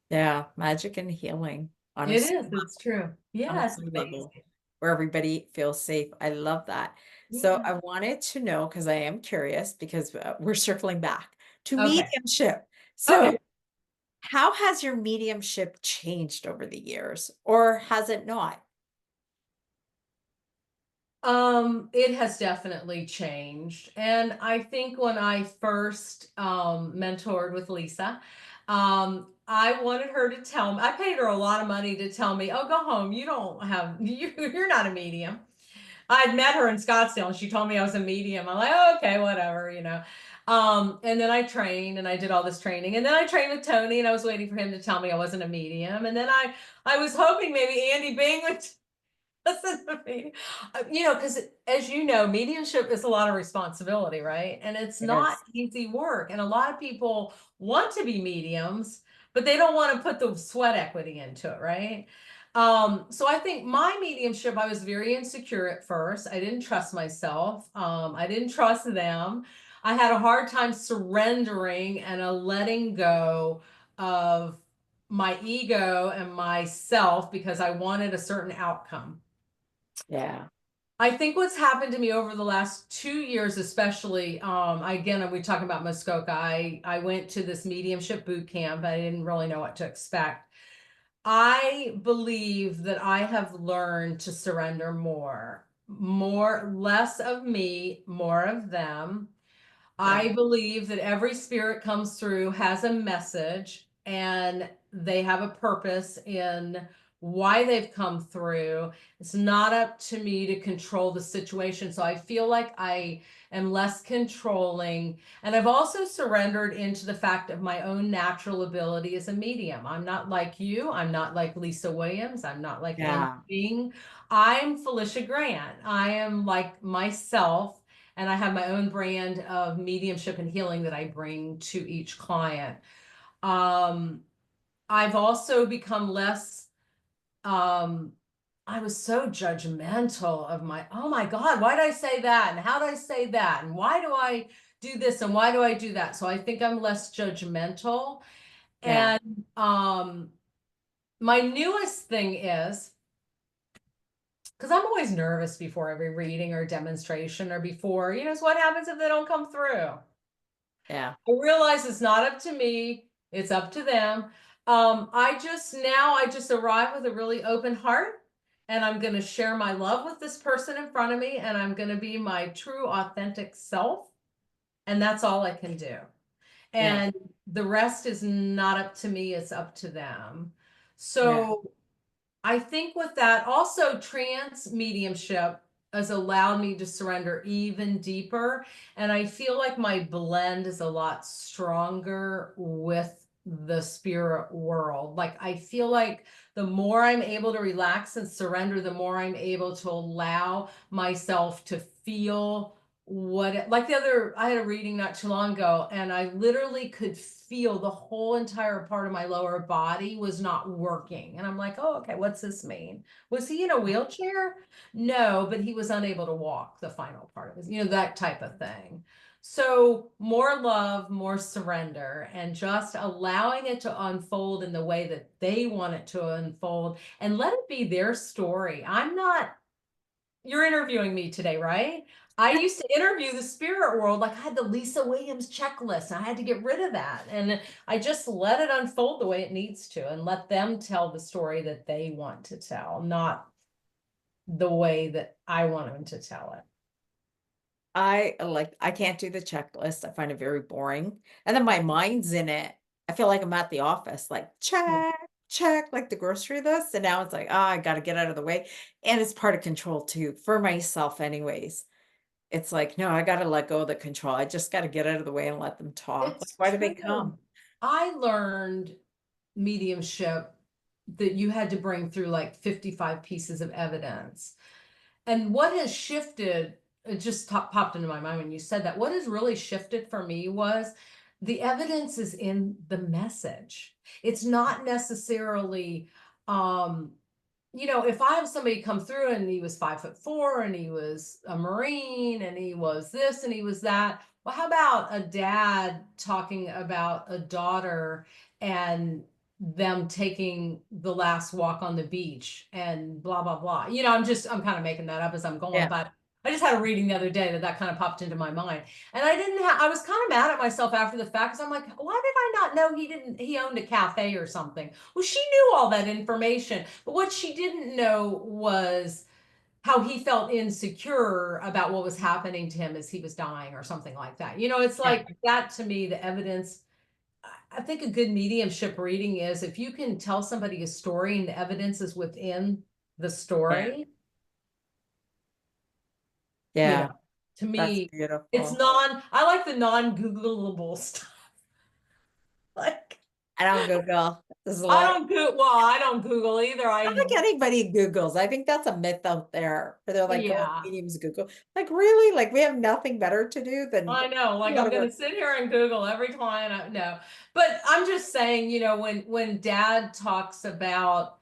Yeah, magic and healing it is, it's true. on a Yeah, it's soul level amazing. where everybody feels safe. I love that. So Yeah. I wanted to know, because I am curious, because we're circling back to Okay. mediumship. So Okay. how has your mediumship changed over the years, or has it not? It has definitely changed. And I think when I first mentored with Lisa, I wanted her to tell me, I paid her a lot of money to tell me, oh, go home. You don't have you're not a medium. I'd met her in Scottsdale and she told me I was a medium. I'm like, oh, okay, whatever. And then I trained and I did all this training. And then I trained with Tony and I was waiting for him to tell me I wasn't a medium. And then I was hoping maybe Andy Bing would listen to me. Because as you know, mediumship is a lot of responsibility, right? And it's It not is. easy work. And a lot of people want to be mediums, but they don't want to put the sweat equity into it, right? So I think my mediumship, I was very insecure at first. I didn't trust myself. I didn't trust them. I had a hard time surrendering and a letting go of my ego and myself because I wanted a certain outcome. Yeah. I think what's happened to me over the last 2 years, especially, again, we talking about Muskoka. I went to this mediumship boot camp. I didn't really know what to expect. I believe that I have learned to surrender less of me, more of them. Yeah. I believe that every spirit comes through has a message and they have a purpose in why they've come through. It's not up to me to control the situation. So I feel like I am less controlling. And I've also surrendered into the fact of my own natural ability as a medium. I'm not like you. I'm not like Lisa Williams. I'm not like Andy Yeah. Bing. I'm Felicia Grant. I am like myself, and I have my own brand of mediumship and healing that I bring to each client. Um, I've also become less, um, I was so judgmental of oh my God, why did I say that? And how did I say that? And why do I do this? And why do I do that? So I think I'm less judgmental. Yeah. And my newest thing is because I'm always nervous before every reading or demonstration or before, so what happens if they don't come through? Yeah. I realize it's not up to me, it's up to them. I just arrive with a really open heart, and I'm going to share my love with this person in front of me, and I'm going to be my true authentic self, and that's all I can do. Yeah. And the rest is not up to me, it's up to them. Yeah. So I think with that, also trance mediumship has allowed me to surrender even deeper. And I feel like my blend is a lot stronger with the spirit world. Like, I feel like the more I'm able to relax and surrender, the more I'm able to allow myself to feel I had a reading not too long ago, and I literally could feel the whole entire part of my lower body was not working. And I'm like, oh, okay, what's this mean? Was he in a wheelchair? No, but he was unable to walk the final part of it, that type of thing. So more love, more surrender, and just allowing it to unfold in the way that they want it to unfold, and let it be their story. You're interviewing me today, right? I used to interview the spirit world. Like, I had the Lisa Williams checklist, and I had to get rid of that. And I just let it unfold the way it needs to, and let them tell the story that they want to tell, not the way that I want them to tell it. I can't do the checklist. I find it very boring. And then my mind's in it. I feel like I'm at the office, like check, check, like the grocery list. And now it's like, oh, I got to get out of the way. And it's part of control too, for myself, anyways. It's like, no, I got to let go of the control. I just got to get out of the way and let them talk. Like, It's why do they true. come? I learned mediumship that you had to bring through like 55 pieces of evidence. And what has shifted, it just popped into my mind when you said that. What has really shifted for me was the evidence is in the message. It's not necessarily, if I have somebody come through and he was 5'4" and he was a Marine and he was this and he was that. Well, how about a dad talking about a daughter and them taking the last walk on the beach and blah, blah, blah. I'm kind of making that up as I'm going, Yeah. but I just had a reading the other day that kind of popped into my mind. And I was kind of mad at myself after the fact, because I'm like, why did I not know he owned a cafe or something? Well, she knew all that information, but what she didn't know was how he felt insecure about what was happening to him as he was dying or something like that. It's Yeah. like that to me, the evidence. I think a good mediumship reading is if you can tell somebody a story and the evidence is within the Yeah. story, you know, Yeah. to That's me, beautiful. I like the non-Googleable stuff. Like, I don't Google. There's a I lot. don't Google, well, I don't Google either. I don't think anybody Googles. I think that's a myth out there where they're like, oh, Yeah. mediums Google. Like, really? Like, we have nothing better to do than I know, a like lot I'm of gonna work. sit here and Google every client I know. But I'm just saying, when dad talks about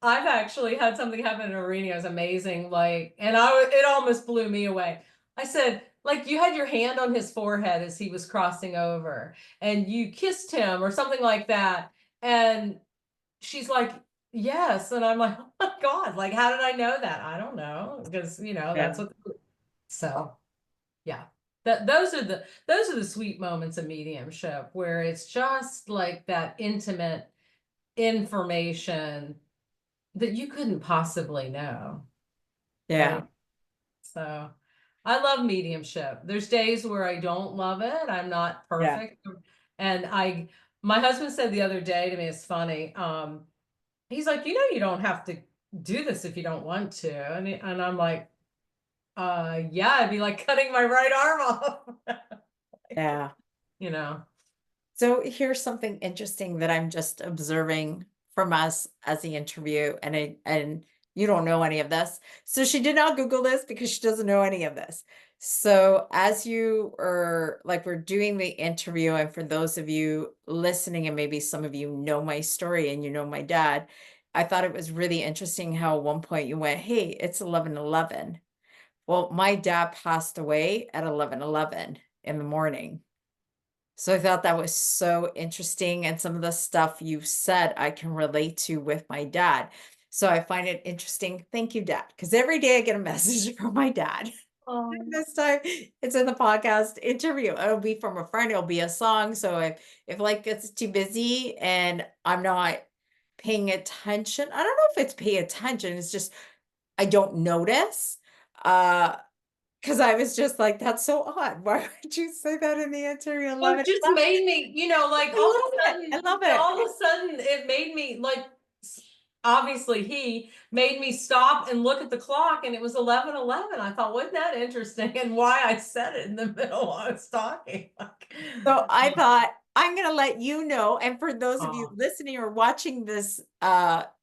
I've actually had something happen in a reading. It was amazing. Like, and it almost blew me away. I said, like, you had your hand on his forehead as he was crossing over and you kissed him or something like that. And she's like, yes. And I'm like, oh my God, like, how did I know that? I don't know. Because, that's Yeah. what, so yeah. Those are the sweet moments of mediumship where it's just like that intimate information that you couldn't possibly know, Yeah. right? So I love mediumship. There's days where I don't love it. I'm not Yeah. perfect. And my husband said the other day to me, it's funny. He's like, you don't have to do this if you don't want to. And I'm like, yeah, I'd be like cutting my right arm off. Yeah. you know. So here's something interesting that I'm just observing from us as the interview, and you don't know any of this. So she did not Google this because she doesn't know any of this. So as you are like we're doing the interview, and for those of you listening, and maybe some of you know my story and you know my dad, I thought it was really interesting how at one point you went, hey, it's 11:11. Well, my dad passed away at 11:11 in the morning. So I thought that was so interesting. And some of the stuff you said, I can relate to with my dad. So I find it interesting. Thank you, Dad, because every day I get a message from my dad. Oh, This time it's in the podcast interview. It'll be from a friend, it'll be a song. So if like it's too busy and I'm not paying attention, I don't know if it's pay attention, it's just I don't notice. Because I was just like, that's so odd. Why would you say that in the interview? I well, love it it. just made me, like I love it. I love it. all of a sudden it made me like, obviously he made me stop and look at the clock and it was 11:11. I thought, wasn't that interesting? And why I said it in the middle while I was talking. So I thought I'm going to let you know. And for those of you Oh, listening or watching this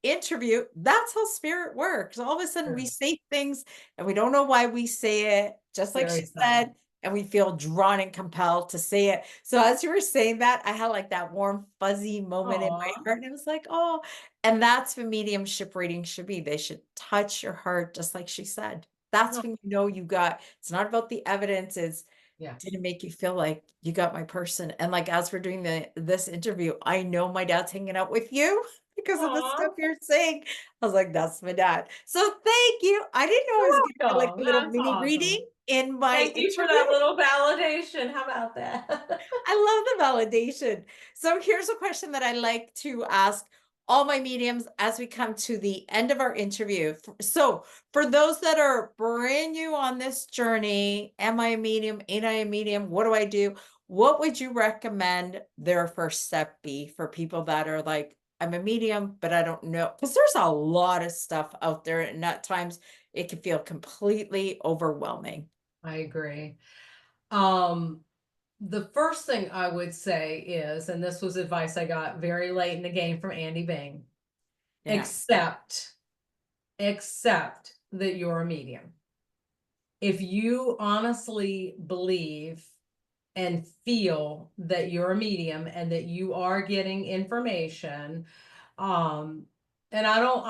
interview, that's how spirit works. All of a sudden we sure. say things and we don't know why we say it, just like Very she subtle. said, and we feel drawn and compelled to say it. So as you were saying that, I had like that warm, fuzzy moment in my Aw. heart. And it was like, oh, and that's what mediumship readings should be. They should touch your heart, just like she said. That's No, when you know you got, it's not about the evidence, it's did it yes. make you feel like you got my person? And like as we're doing this interview, I know my dad's hanging out with you because of the Aw, stuff you're saying. I was like, that's my dad. So thank you. I didn't know I was gonna get like welcome. a little That's mini awesome. reading in my Thank you for interview. that little validation. How about that? I love the validation. So here's a question that I like to ask all my mediums as we come to the end of our interview. So for those that are brand new on this journey, am I a medium? Ain't I a medium? What do I do? What would you recommend their first step be for people that are like, I'm a medium, but I don't know? Because there's a lot of stuff out there, and at times it can feel completely overwhelming. I agree. Um, the first thing I would say is, and this was advice I got very late in the game from Andy Bing, Yeah. accept, accept that you're a medium. If you honestly believe and feel that you're a medium and that you are getting information, um and I don't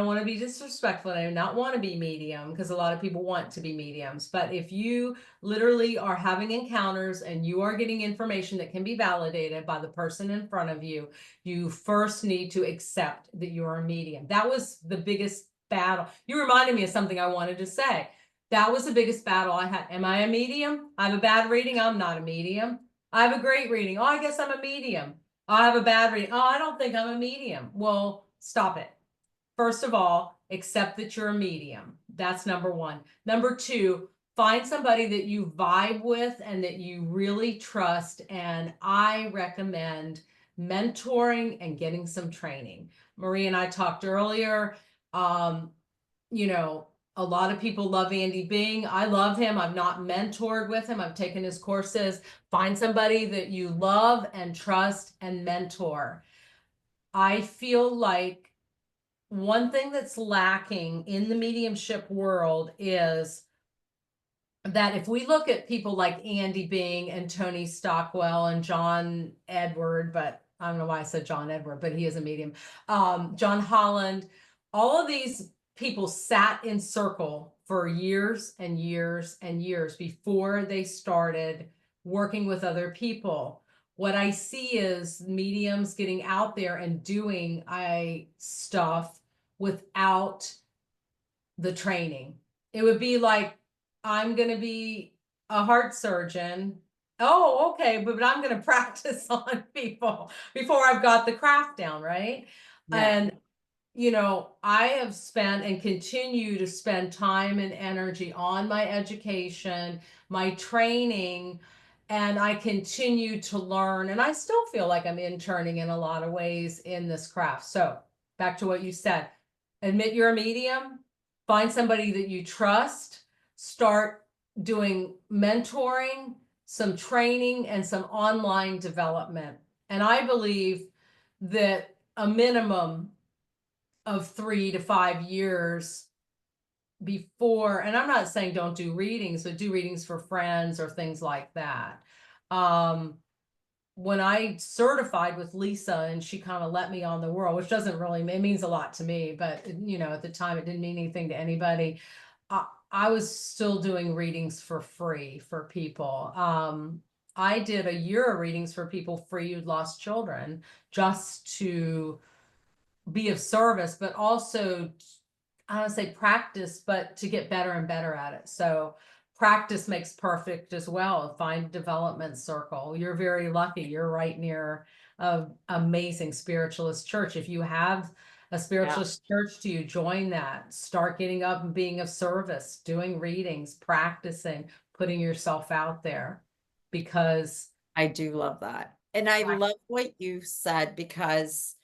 want to be disrespectful, I do not want to be medium, because a lot of people want to be mediums, but if you literally are having encounters and you are getting information that can be validated by the person in front of you, you first need to accept that you're a medium. That was the biggest battle. You reminded me of something I wanted to say. That was the biggest battle I had. Am I a medium? I have a bad reading. I'm not a medium. I have a great reading. Oh, I guess I'm a medium. I have a bad reading. Oh, I don't think I'm a medium. Well, stop it. First of all, accept that you're a medium. That's number one. Number two, find somebody that you vibe with and that you really trust. And I recommend mentoring and getting some training. Marie and I talked earlier. Um, you know, a lot of people love Andy Bing. I love him. I've not mentored with him. I've taken his courses. Find somebody that you love and trust and mentor. I feel like one thing that's lacking in the mediumship world is that if we look at people like Andy Bing and Tony Stockwell and John Edward, but I don't know why I said John Edward, but he is a medium. John Holland, all of these people sat in circle for years and years and years before they started working with other people. What I see is mediums getting out there and doing stuff without the training. It would be like, I'm going to be a heart surgeon. Oh, okay, but I'm going to practice on people before I've got the craft down, right? Yeah. And I have spent and continue to spend time and energy on my education, my training, and I continue to learn. And I still feel like I'm interning in a lot of ways in this craft. So, back to what you said, admit you're a medium, find somebody that you trust, start doing mentoring, some training, and some online development. And I believe that a minimum of 3 to 5 years before, and I'm not saying don't do readings, but do readings for friends or things like that. When I certified with Lisa and she kind of let me on the world, which doesn't really, it means a lot to me, but at the time it didn't mean anything to anybody. I was still doing readings for free for people. I did a year of readings for people free who'd lost children, just to be of service, but also, I don't say practice, but to get better and better at it. So practice makes perfect as well. Find a development circle. You're very lucky. You're right near a amazing spiritualist church. If you have a Yeah, spiritualist church to you, join that. Start getting up and being of service, doing readings, practicing, putting yourself out there, because I do love that. And I love what you said because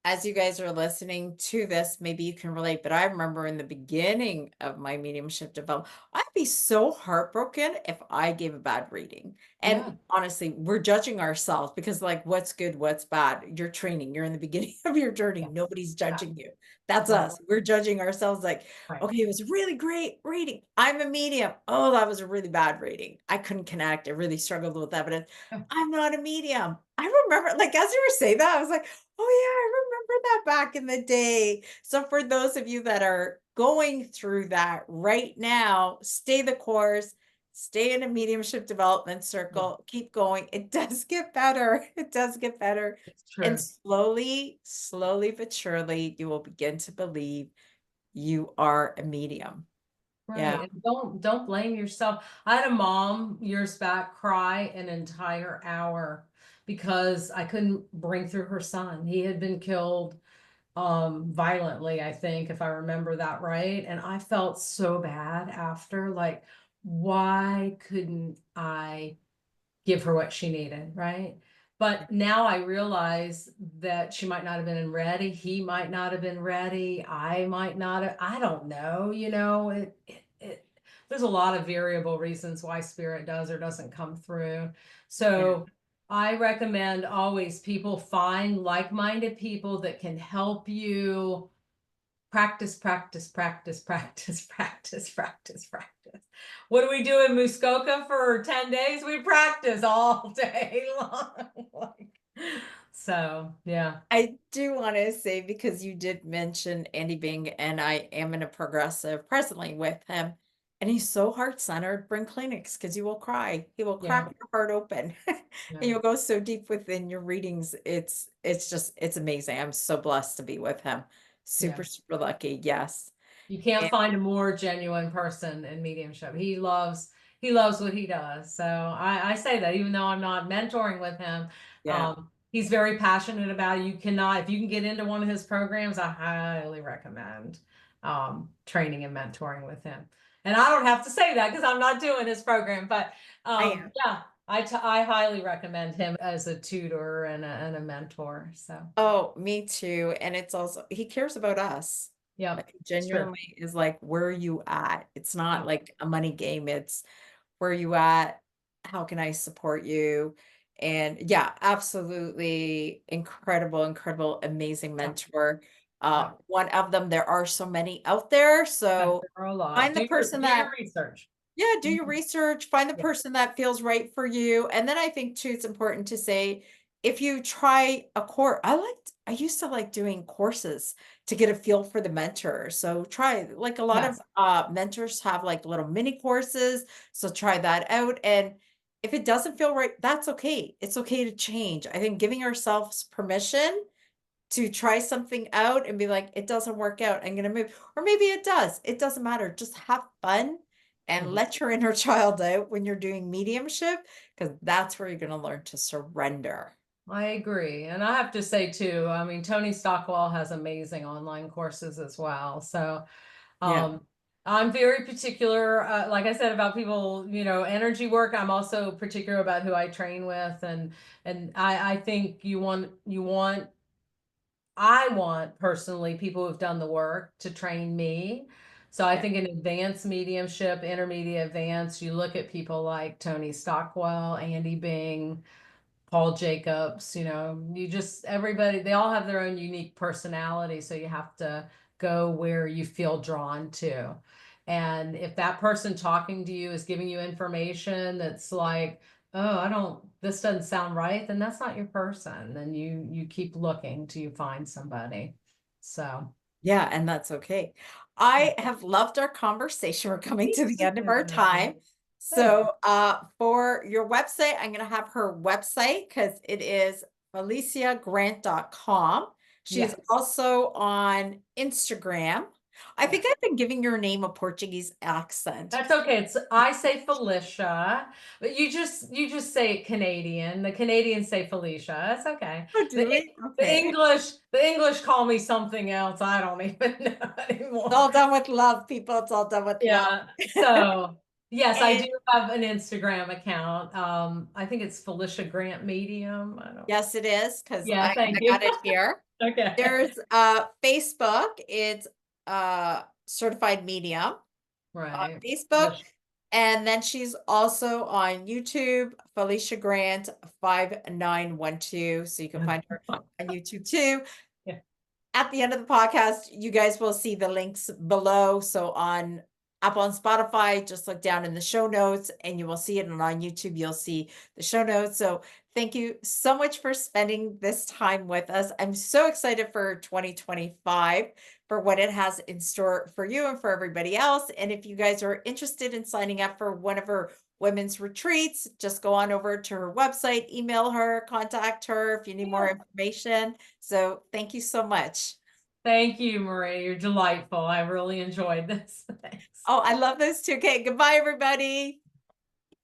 as you guys are listening to this, maybe you can relate, but I remember in the beginning of my mediumship development, I'd be so heartbroken if I gave a bad reading. yeah, And honestly, we're judging ourselves because, like, what's good, what's bad? You're training, you're in the beginning of your journey. yeah, Nobody's yeah, judging you. That's right, us. We're judging ourselves like, right. okay, it was a really great reading. I'm a medium. Oh, that was a really bad reading. I couldn't connect. I really struggled with evidence. Yeah, I'm not a medium. I remember, like, as you were saying that, I was like, oh, yeah, I remember that back in the day. So for those of you that are going through that right now, stay the course, stay in a mediumship development yeah, circle, keep going. It does get better. It does get better. it's And true. slowly, slowly but surely, you will begin to believe you are a medium. Yeah. Right. And don't blame yourself. I had a mom years back cry an entire hour because I couldn't bring through her son. He had been killed violently, I think, if I remember that right. And I felt so bad after, like, why couldn't I give her what she needed, right? But now I realize that she might not have been ready. He might not have been ready. I might not have, I don't know, there's a lot of variable reasons why spirit does or doesn't come through. Yeah. So I recommend always people find like-minded people that can help you practice, practice, practice, practice, practice, practice, practice. What do we do in Muskoka for 10 days? We practice all day long. Like, so, yeah. I do want to say, because you did mention Andy Bing, and I am in a progressive presently with him, and he's so heart-centered. Bring clinics because you will cry. He will Yeah. crack your heart open. Yeah. And you'll go so deep within your readings. It's just it's amazing. I'm so blessed to be with him. Yeah. Super, super lucky. Yes. You can't And find a more genuine person in mediumship. He loves what he does. So I say that even though I'm not mentoring with him, yeah. he's very passionate about it. You cannot, if you can get into one of his programs, I highly recommend training and mentoring with him. And I don't have to say that because I'm not doing his program, but I am. yeah, I highly recommend him as a tutor and a mentor. So Oh, me too. And it's also he cares about us. yeah, Like, he it's true. genuinely is like, where are you at? It's not Yeah, like a money game. It's where are you at? How can I support you? And yeah, absolutely incredible, incredible, amazing yeah, mentor. yeah. One of them, there are so many out there. Yes, So there are a lot. find the Do your person do your that research. yeah, do your Mhm. research, find the Yeah. person that feels right for you. And then I think too, it's important to say, if you try a course, I used to like doing courses to get a feel for the mentor. So try, like, a lot of Yes. mentors have like little mini courses. So try that out. And if it doesn't feel right, that's okay. It's okay to change. I think giving ourselves permission to try something out and be like, it doesn't work out, I'm gonna move. Or maybe it does. It doesn't matter. Just have fun and Mhm. let your inner child out when you're doing mediumship, because that's where you're gonna learn to surrender. I agree. And I have to say too, I mean, Tony Stockwell has amazing online courses as well. So Yeah. um I'm very particular, like I said, about people, energy work. I'm also particular about who I train with, and I think I want personally people who've done the work to train me. So I Yeah. think in advanced mediumship, intermediate, advanced, you look at people like Tony Stockwell, Andy Bing, Paul Jacobs, everybody, they all have their own unique personality. So you have to go where you feel drawn to. And if that person talking to you is giving you information that's like, oh, this doesn't sound right, then that's not your person. Then you keep looking till you find somebody. So Yeah, and that's okay. I have loved our conversation. We're coming me to the end of our too. time. Thanks. So, for your website, I'm going to have her website because it is feliciagrant.com. She's Yes. also on Instagram. I think I've been giving your name a Portuguese accent. That's okay. I say Felicia, but you just say it Canadian. The Canadians say Felicia. That's okay. Oh, The do we? the Okay. English call me something else. I don't even know It's all anymore. done with love, people. It's all done with love. Yeah. So yes, I And do have an Instagram account. I think it's Felicia Grant Medium. I don't. yes, it is, because Yeah. I Thank you. got it here. Okay. There's Facebook. It's certified medium on Right. Facebook. And then she's also on YouTube, Felicia Grant 5912. So you can find her on YouTube too. Yeah. At the end of the podcast, you guys will see the links below. So on Apple and Spotify, just look down in the show notes and you will see it. And on YouTube, you'll see the show notes. So thank you so much for spending this time with us. I'm so excited for 2025, for what it has in store for you and for everybody else. And if you guys are interested in signing up for one of her women's retreats, just go on over to her website, email her, contact her if you need more information. So thank you so much. Thank you, Maria. You're delightful. I really enjoyed this. Thanks. Oh, I love this too. Okay, goodbye, everybody.